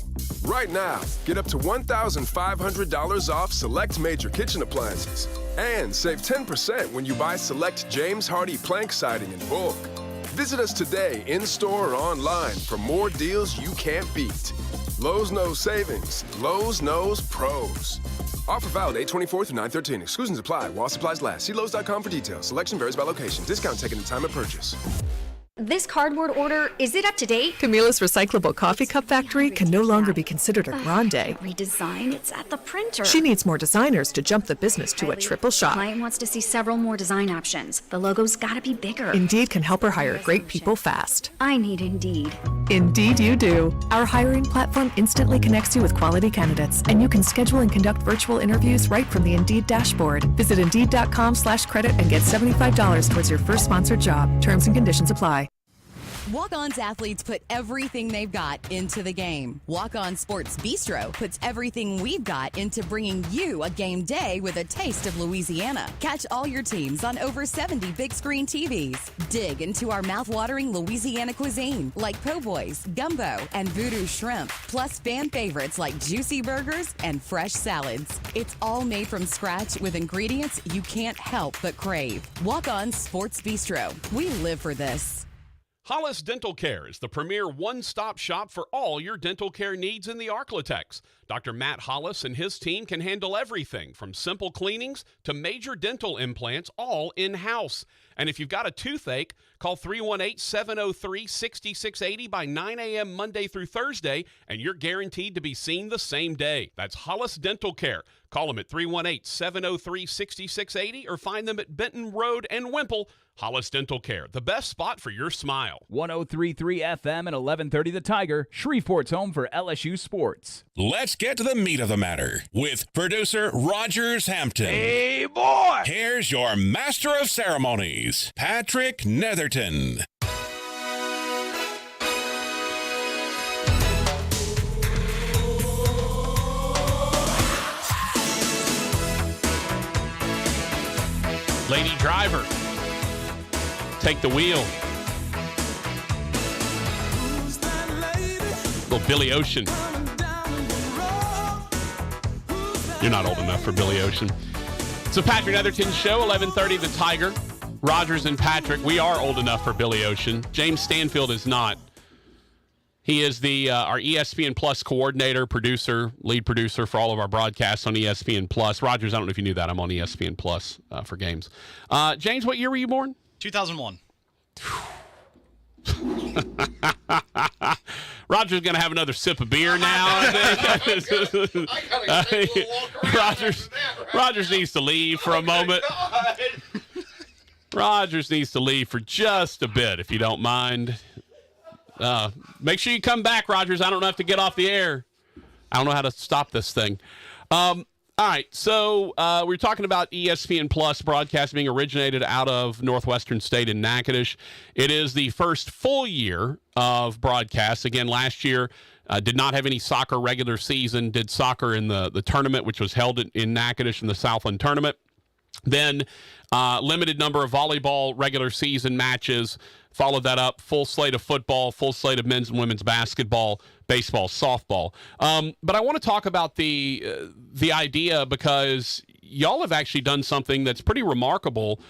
Right now, get up to $1,500 off select major kitchen appliances and save 10% when you buy select James Hardie plank siding in bulk. Visit us today in-store or online for more deals you can't beat. Lowe's knows savings. Lowe's knows pros. Offer valid 8/24 through 9/13. Exclusions apply while supplies last. See Lowe's.com for details. Selection varies by location. Discount taken at time of purchase. This cardboard order, is it up to date? Camila's Recyclable Coffee Cup Factory can no longer be considered a grande. Redesign? It's at the printer. She needs more designers to jump the business to a triple shot. Client wants to see several more design options. The logo's gotta be bigger. Indeed can help her hire great people fast. I need Indeed. Indeed you do. Our hiring platform instantly connects you with quality candidates, and you can schedule and conduct virtual interviews right from the Indeed dashboard. Visit Indeed.com/credit and get $75 towards your first sponsored job. Terms and conditions apply. Walk-On's athletes put everything they've got into the game. Walk-On Sports Bistro puts everything we've got into bringing you a game day with a taste of Louisiana. Catch all your teams on over 70 big screen TVs. Dig into our mouth-watering Louisiana cuisine like po' boys, gumbo, and voodoo shrimp, plus fan favorites like juicy burgers and fresh salads. It's all made from scratch with ingredients you can't help but crave. Walk-On Sports Bistro. We live for this. Hollis Dental Care is the premier one-stop shop for all your dental care needs in the Arklatex. Dr. Matt Hollis and his team can handle everything from simple cleanings to major dental implants, all in-house. And if you've got a toothache, call 318-703-6680 by 9 a.m. Monday through Thursday, and you're guaranteed to be seen the same day. That's Hollis Dental Care. Call them at 318-703-6680 or find them at Benton Road and Wimple. Hollis Dental Care, the best spot for your smile. 103.3 FM and 1130 The Tiger, Shreveport's home for LSU sports. Let's get to the meat of the matter with producer Rogers Hampton. Hey, boy! Here's your master of ceremonies, Patrick Netherton. Lady Driver, take the wheel. Little Billy Ocean. You're not old enough for Billy Ocean. It's a Patrick Netherton show, 11:30 The Tiger. Rogers and Patrick, we are old enough for Billy Ocean. James Stanfield is not. He is our ESPN Plus coordinator, producer, lead producer for all of our broadcasts on ESPN Plus. Rogers, I don't know if you knew that. I'm on ESPN Plus for games. James, what year were you born? 2001. Roger's going to have another sip of beer now, I think. Rogers needs to leave for a moment. Rogers needs to leave for just a bit, if you don't mind. Make sure you come back, Rogers. I don't have to get off the air. I don't know how to stop this thing. All right, so we're talking about ESPN Plus broadcast being originated out of Northwestern State in Natchitoches. It is the first full year of broadcasts. Again, last year did not have any soccer regular season, did soccer in the tournament, which was held in Natchitoches in the Southland Tournament. Then limited number of volleyball regular season matches. Followed that up, full slate of football, full slate of men's and women's basketball, baseball, softball. But I want to talk about the idea because y'all have actually done something that's pretty remarkable.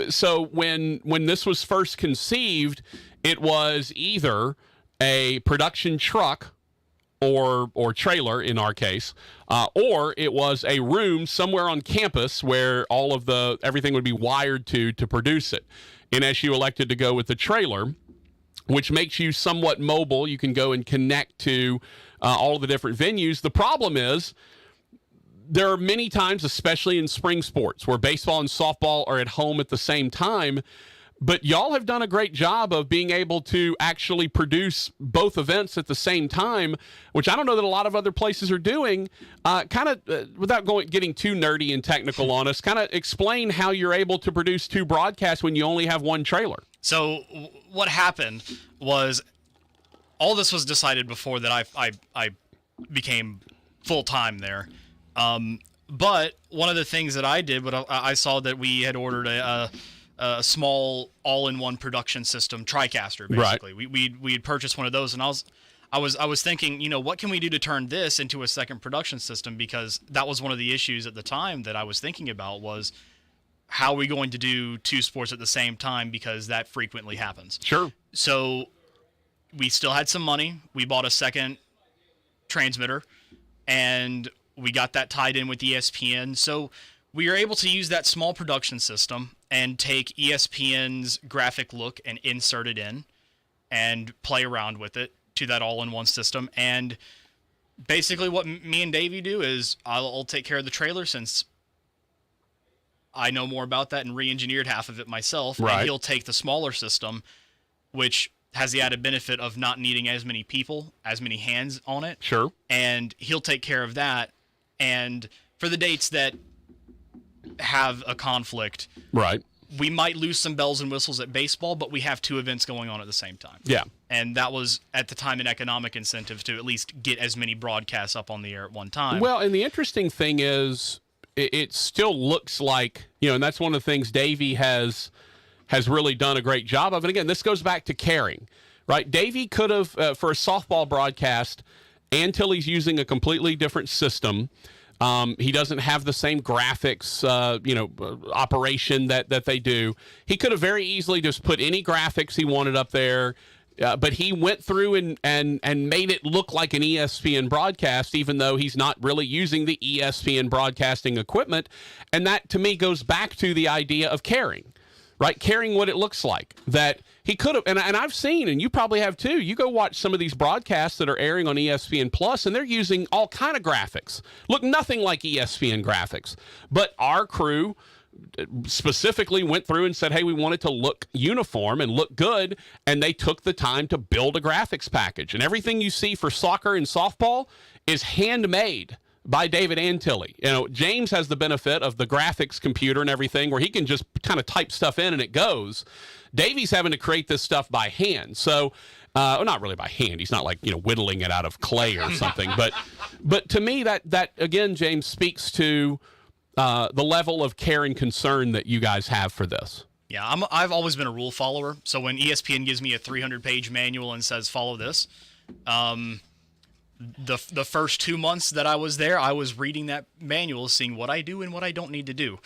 So when this was first conceived, it was either a production truck or trailer in our case, or it was a room somewhere on campus where all of everything would be wired to produce it. NSU elected to go with the trailer, which makes you somewhat mobile. You can go and connect to all of the different venues. The problem is there are many times, especially in spring sports, where baseball and softball are at home at the same time. But y'all have done a great job of being able to actually produce both events at the same time, which I don't know that a lot of other places are doing. Without getting too nerdy and technical on us, kind of explain how you're able to produce two broadcasts when you only have one trailer. So what happened was all this was decided before that I became full-time there. But one of the things that I did, I saw that we had ordered a small all-in-one production system, TriCaster, basically. Right. We had purchased one of those, and I was thinking, what can we do to turn this into a second production system? Because that was one of the issues at the time that I was thinking about was how are we going to do two sports at the same time, because that frequently happens. Sure. So we still had some money. We bought a second transmitter, and we got that tied in with ESPN. So we were able to use that small production system and take ESPN's graphic look and insert it in and play around with it to that all-in-one system. And basically what me and Davey do is I'll take care of the trailer since I know more about that and re-engineered half of it myself. Right. And he'll take the smaller system, which has the added benefit of not needing as many people, as many hands on it. Sure. And he'll take care of that. And for the dates that have a conflict, right, we might lose some bells and whistles at baseball, but we have two events going on at the same time. Yeah. And that was, at the time, an economic incentive to at least get as many broadcasts up on the air at one time. Well, and the interesting thing is it still looks like, and that's one of the things Davey has really done a great job of. And again, this goes back to caring, right? Davey could have, for a softball broadcast, until he's using a completely different system, he doesn't have the same graphics, operation that they do. He could have very easily just put any graphics he wanted up there, but he went through and made it look like an ESPN broadcast, even though he's not really using the ESPN broadcasting equipment. And that, to me, goes back to the idea of caring, right? Caring what it looks like. That he could have, and I've seen, and you probably have too, you go watch some of these broadcasts that are airing on ESPN Plus, and they're using all kind of graphics. Look nothing like ESPN graphics. But our crew specifically went through and said, hey, we want it to look uniform and look good, and they took the time to build a graphics package. And everything you see for soccer and softball is handmade by David Antilli. James has the benefit of the graphics computer and everything where he can just kind of type stuff in and it goes. Davey's having to create this stuff by hand. So, not really by hand. He's not like, whittling it out of clay or something. But to me, that again, James, speaks to the level of care and concern that you guys have for this. Yeah, I've always been a rule follower. So when ESPN gives me a 300-page manual and says follow this, the first 2 months that I was there, I was reading that manual, seeing what I do and what I don't need to do,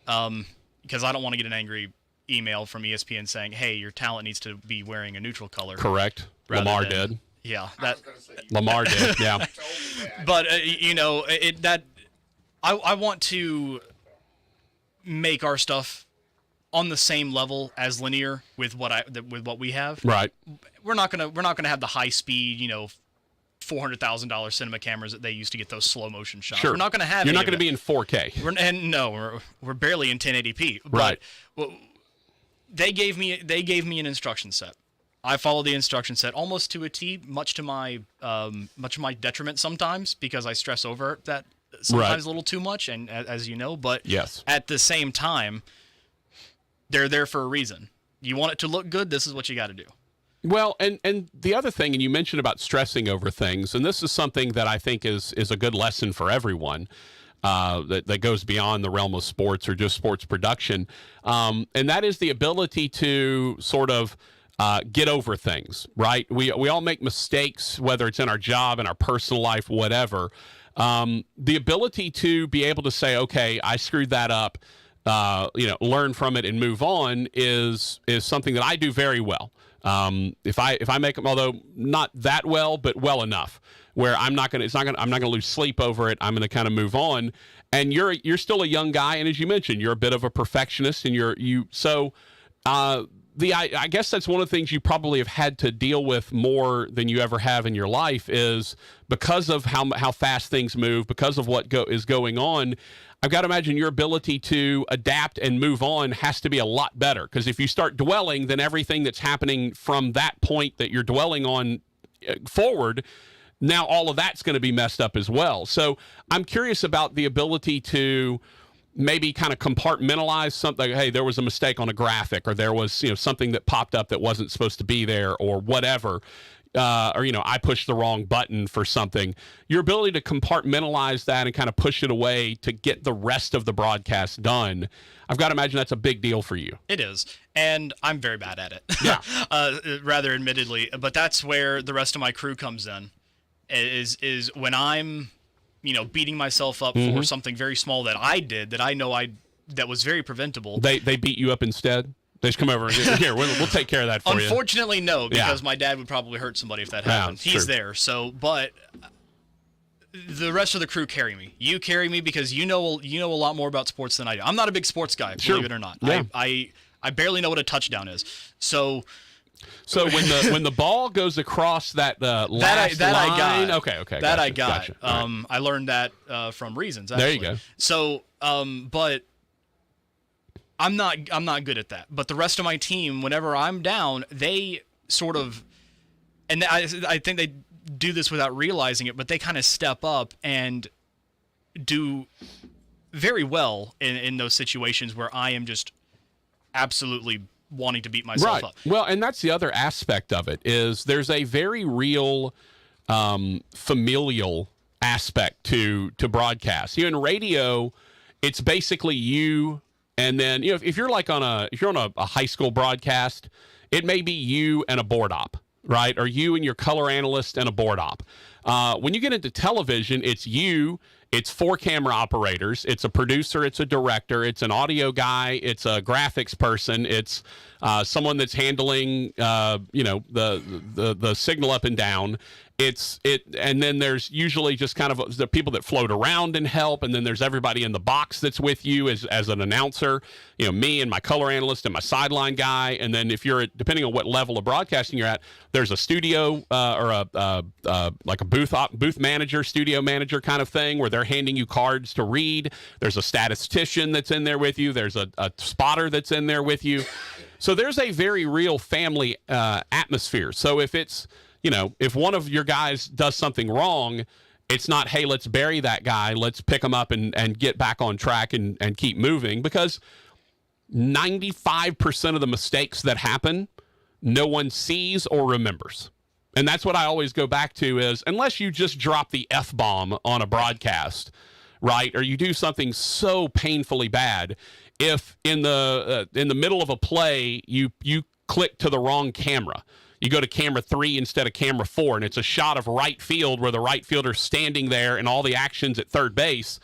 because I don't want to get an angry email from ESPN saying, "Hey, your talent needs to be wearing a neutral color." Correct. Lamar did. Yeah, Lamar did. Yeah. But I want to make our stuff on the same level as linear with what we have. Right. We're not gonna have the high speed, $400,000 cinema cameras that they used to get those slow motion shots. Sure. We're not gonna have. You're not gonna be in 4K. We're barely in 1080p. Right. But they gave me an instruction set. I followed the instruction set almost to a T, much to my detriment sometimes, because I stress over that sometimes a little too much, and as you know, but yes. At the same time, they're there for a reason. You want it to look good, this is what you got to do. Well, and the other thing, and you mentioned about stressing over things, and this is something that I think is a good lesson for everyone, that goes beyond the realm of sports or just sports production, and that is the ability to sort of get over things, right? We all make mistakes, whether it's in our job, in our personal life, whatever. The ability to be able to say, okay, I screwed that up, learn from it and move on is something that I do very well. If I make them, although not that well, but well enough where I'm not going to lose sleep over it. I'm going to kind of move on. And you're still a young guy. And as you mentioned, you're a bit of a perfectionist, and I guess that's one of the things you probably have had to deal with more than you ever have in your life, is because of how fast things move, because of what is going on. I've got to imagine your ability to adapt and move on has to be a lot better, because if you start dwelling, then everything that's happening from that point that you're dwelling on forward, now all of that's going to be messed up as well. So I'm curious about the ability to maybe kind of compartmentalize something. Hey, there was a mistake on a graphic, or there was something that popped up that wasn't supposed to be there, or whatever. Or I pushed the wrong button for something. Your ability to compartmentalize that and kind of push it away to get the rest of the broadcast done, I've got to imagine that's a big deal for you. It is, and I'm very bad at it. Yeah. Rather admittedly, but that's where the rest of my crew comes in. Is when I'm beating myself up for something very small that I did that I know that was very preventable. They beat you up instead? They just come over and here, we'll take care of that for you. Unfortunately, no, because my dad would probably hurt somebody if that happened. He's true. there. So, but the rest of the crew carry me. You carry me because you know a lot more about sports than I do. I'm not a big sports guy, believe it or not. Yeah. I barely know what a touchdown is. So when the ball goes across that last line, I got. Okay, that gotcha, I got. Gotcha. Right. I learned that from Reasons. Actually. There you go. So, but I'm not good at that. But the rest of my team, whenever I'm down, they sort of, and I think they do this without realizing it, but they kind of step up and do very well in those situations where I am just absolutely wanting to beat myself up. Well, and that's the other aspect of it, is there's a very real familial aspect to broadcast. In radio, it's basically you, and then if you're on a high school broadcast, it may be you and a board op, right? Or you and your color analyst and a board op. When you get into television, it's you. It's 4 camera operators. It's a producer. It's a director. It's an audio guy. It's a graphics person. It's someone that's handling, the signal up and down. And then there's usually just kind of the people that float around and help, and then there's everybody in the box that's with you as an announcer. Me and my color analyst and my sideline guy, and then if you're depending on what level of broadcasting you're at, there's a studio or like a booth manager, studio manager kind of thing where they're handing you cards to read. There's a statistician that's in there with you. There's a spotter that's in there with you. So there's a very real family atmosphere. So if it's if one of your guys does something wrong, it's not, hey, let's bury that guy. Let's pick him up and get back on track and keep moving, because 95% of the mistakes that happen, no one sees or remembers. And that's what I always go back to is, unless you just drop the F-bomb on a broadcast, right? Or you do something so painfully bad, if in the middle of a play you click to the wrong camera, you go to camera 3 instead of camera 4, and it's a shot of right field where the right fielder's standing there and all the action's at third base,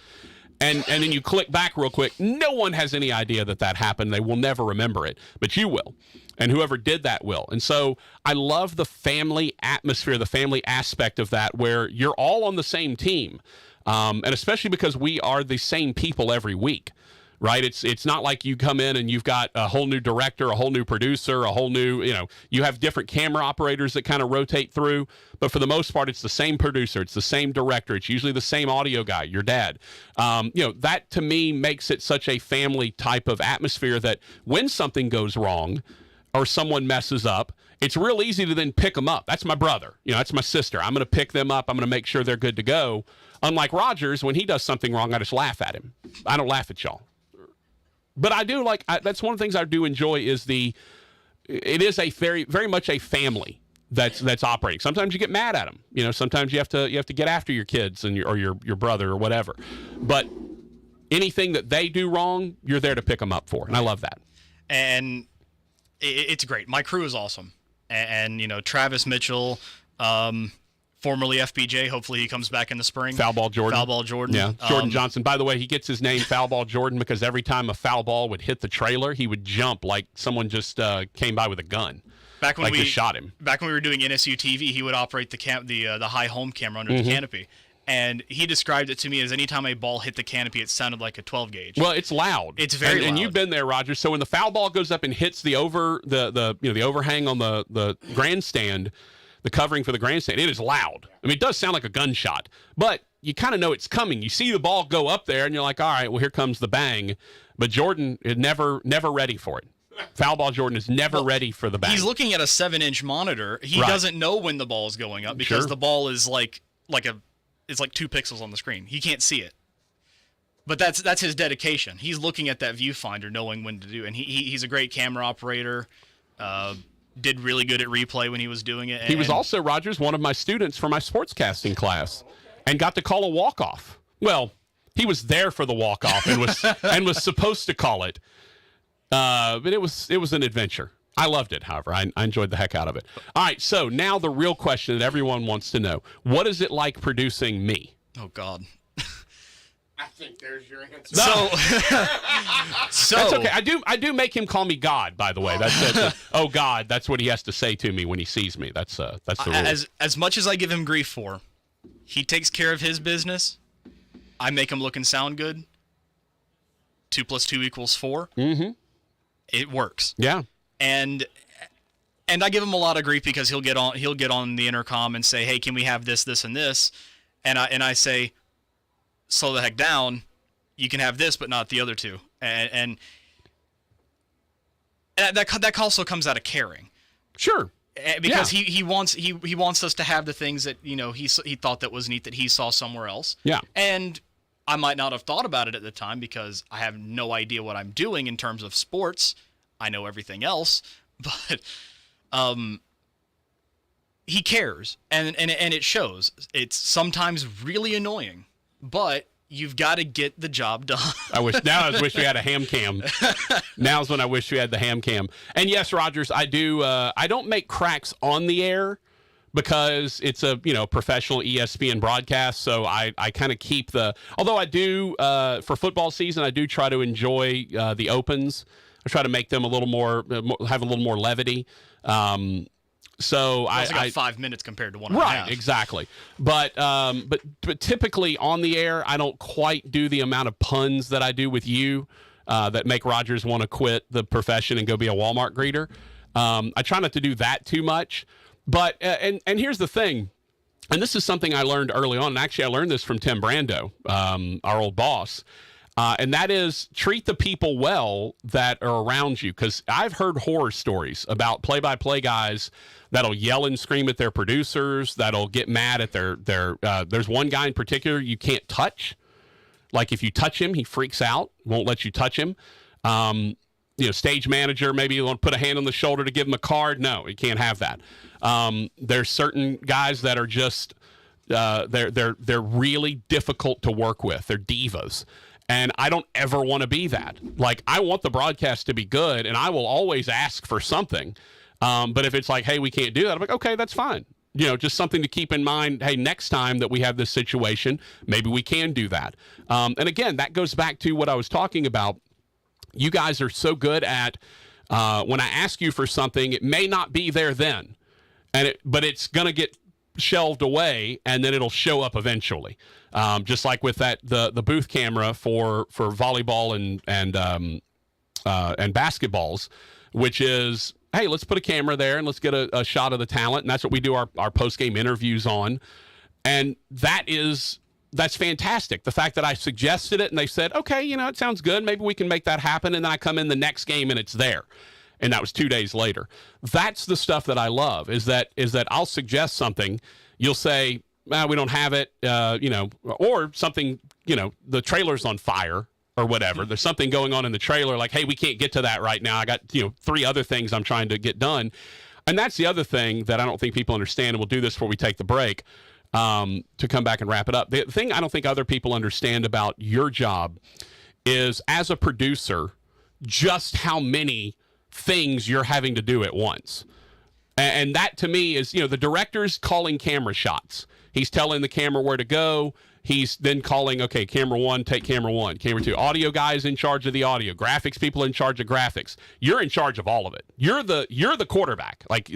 and then you click back real quick. No one has any idea that happened. They will never remember it, but you will. And whoever did that will. And so I love the family atmosphere, the family aspect of that, where you're all on the same team. And especially because we are the same people every week, right? It's not like you come in and you've got a whole new director, a whole new producer, a whole new, you have different camera operators that kind of rotate through. But for the most part, it's the same producer. It's the same director. It's usually the same audio guy, your dad. That to me makes it such a family type of atmosphere that when something goes wrong, or someone messes up, it's real easy to then pick them up. That's my brother. That's my sister. I'm going to pick them up. I'm going to make sure they're good to go. Unlike Rogers, when he does something wrong, I just laugh at him. I don't laugh at y'all. But I do that's one of the things I do enjoy is it is a very, very much a family that's operating. Sometimes you get mad at them. Sometimes you have to get after your kids and your brother or whatever. But anything that they do wrong, you're there to pick them up for. And I love that. And it's great. My crew is awesome. And Travis Mitchell, formerly FBJ, hopefully he comes back in the spring. Foul ball Jordan. Yeah, Jordan Johnson. By the way, he gets his name Foul Ball Jordan because every time a foul ball would hit the trailer, he would jump like someone just came by with a gun. Back when just shot him. Back when we were doing NSU TV, he would operate the high home camera under the canopy. And he described it to me as anytime a ball hit the canopy, it sounded like a 12 gauge. Well, it's loud. It's very loud. And you've been there, Roger. So when the foul ball goes up and hits the overhang on the grandstand, the covering for the grandstand, it is loud. I mean, it does sound like a gunshot, but you kind of know it's coming. You see the ball go up there, and you're like, all right, well, here comes the bang. But Jordan is never ready for it. Foul ball Jordan is never ready for the bang. He's looking at a 7-inch monitor. He doesn't know when the ball is going up because the ball is it's like 2 pixels on the screen. He can't see it. But that's his dedication. He's looking at that viewfinder, knowing when to do. And he's a great camera operator. Did really good at replay when he was doing it. He was also, Rogers, one of my students for my sportscasting class, and got to call a walk-off. Well, he was there for the walk-off and was supposed to call it. But it was an adventure. I loved it, however. I enjoyed the heck out of it. All right, so now the real question that everyone wants to know. What is it like producing me? Oh, God. I think there's your answer. So that's okay. I do make him call me God, by the way. That's oh, God, that's what he has to say to me when he sees me. That's the rule. As much as I give him grief for, he takes care of his business. I make him look and sound good. 2 + 2 = 4. Mm-hmm. It works. Yeah. And I give him a lot of grief because he'll get on the intercom and say, "Hey, can we have this, this, and this?" And I say, "Slow the heck down. You can have this, but not the other two." And that also comes out of caring. Sure. Because he wants us to have the things that he thought that was neat that he saw somewhere else. Yeah. And I might not have thought about it at the time because I have no idea what I'm doing in terms of sports. I know everything else, but he cares, and it shows. It's sometimes really annoying, but you've got to get the job done. I wish we had a ham cam. Now's when I wish we had the ham cam. And yes, Rogers, I do. I don't make cracks on the air because it's a professional ESPN broadcast. So I kind of keep although I do for football season, I do try to enjoy the opens. I try to make them have a little more levity. So I got 5 minutes compared to 1.5. Right, exactly. But typically on the air, I don't quite do the amount of puns that I do with you that make Rogers want to quit the profession and go be a Walmart greeter. I try not to do that too much. But and here's the thing, and this is something I learned early on. And actually, I learned this from Tim Brando, our old boss. And that is treat the people well that are around you. Because I've heard horror stories about play-by-play guys that'll yell and scream at their producers, that'll get mad at their there's one guy in particular you can't touch. Like if you touch him, he freaks out, won't let you touch him. Stage manager, maybe you want to put a hand on the shoulder to give him a card. No, you can't have that. There's certain guys that are just they're really difficult to work with. They're divas. And I don't ever want to be that. Like, I want the broadcast to be good, and I will always ask for something. But if it's like, hey, we can't do that, I'm like, okay, that's fine. Just something to keep in mind. Hey, next time that we have this situation, maybe we can do that. And again, that goes back to what I was talking about. You guys are so good at when I ask you for something, it may not be there then, but it's going to get shelved away, and then it'll show up eventually. Just like with the booth camera for volleyball and basketballs, which is, hey, let's put a camera there and let's get a shot of the talent, and that's what we do our post-game interviews on. And that's fantastic. The fact that I suggested it and they said, okay, it sounds good, maybe we can make that happen, and then I come in the next game and it's there. And that was 2 days later. That's the stuff that I love, is that I'll suggest something, you'll say, we don't have it, or something, the trailer's on fire or whatever. There's something going on in the trailer, like, hey, we can't get to that right now. I got, 3 other things I'm trying to get done. And that's the other thing that I don't think people understand, and we'll do this before we take the break, to come back and wrap it up. The thing I don't think other people understand about your job is, as a producer, just how many things you're having to do at once. And that, to me, is, the director's calling camera shots. He's telling the camera where to go. He's then calling, okay, camera 1, take camera 1. Camera 2, audio guy is in charge of the audio. Graphics people in charge of graphics. You're in charge of all of it. You're the quarterback. Like,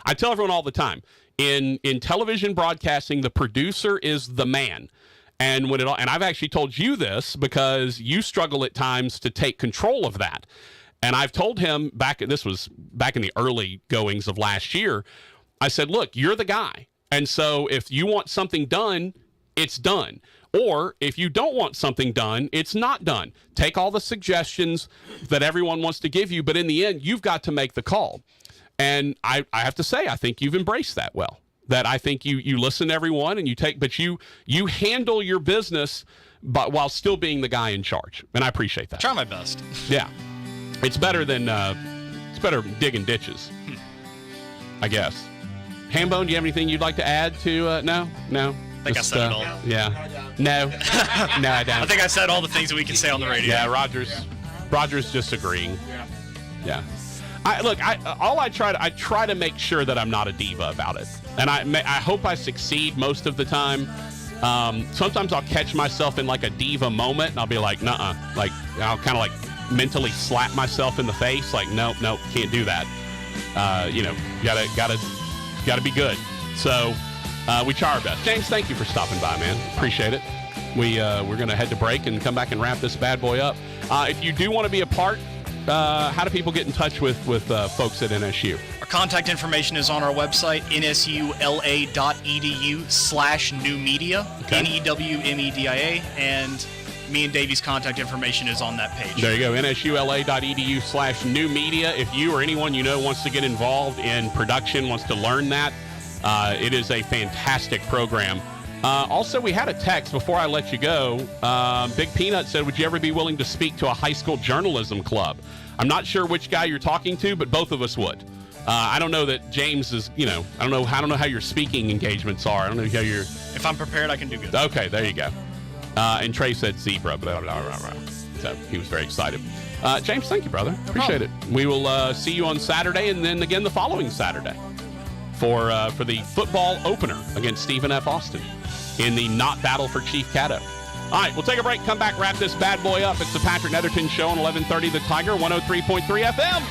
I tell everyone all the time, in television broadcasting, the producer is the man. And and I've actually told you because you struggle at times to take control of that. And I've told him this was back in the early goings of last year, I said, look, you're the guy. And so if you want something done, it's done. Or if you don't want something done, it's not done. Take all the suggestions that everyone wants to give you, but in the end, you've got to make the call. And I have to say, I think you've embraced that well. That I think you listen to everyone and but you handle your business while still being the guy in charge. And I appreciate that. Try my best. Yeah. It's better than digging ditches, I guess. Hambone, do you have anything you'd like to add to? No? I think I said it all. Yeah. No. No, I don't. I think I said all the things that we can say on the radio. Yeah, Roger's just agreeing. Yeah. I try to make sure that I'm not a diva about it. And I hope I succeed most of the time. Sometimes I'll catch myself in like a diva moment, and I'll be like, nuh-uh. Like, I'll kind of like mentally slap myself in the face, like, nope, can't do that. Gotta be good. So we try our best. James, thank you for stopping by, man. Appreciate it. We're gonna head to break and come back and wrap this bad boy up. If you do want to be a part, how do people get in touch with folks at NSU? Our contact information is on our website, nsula.edu/newmedia, Okay. NEWMEDIA, and me and Davey's contact information is on that page. There you go, nsula.edu/newmedia. If you or anyone you know wants to get involved in production, wants to learn that, it is a fantastic program. Also, we had a text before I let you go. Big Peanut said, would you ever be willing to speak to a high school journalism club? I'm not sure which guy you're talking to, but both of us would. I don't know that James is, I don't know how your speaking engagements are. I don't know how your... If I'm prepared, I can do good. Okay, there you go. And Trey said zebra, blah, blah, blah, blah. So he was very excited. James, thank you, brother. Appreciate it. We will see you on Saturday and then again the following Saturday for the football opener against Stephen F. Austin in the not battle for Chief Caddo. All right, we'll take a break, come back, wrap this bad boy up. It's the Patrick Netherton Show on 1130 The Tiger, 103.3 FM.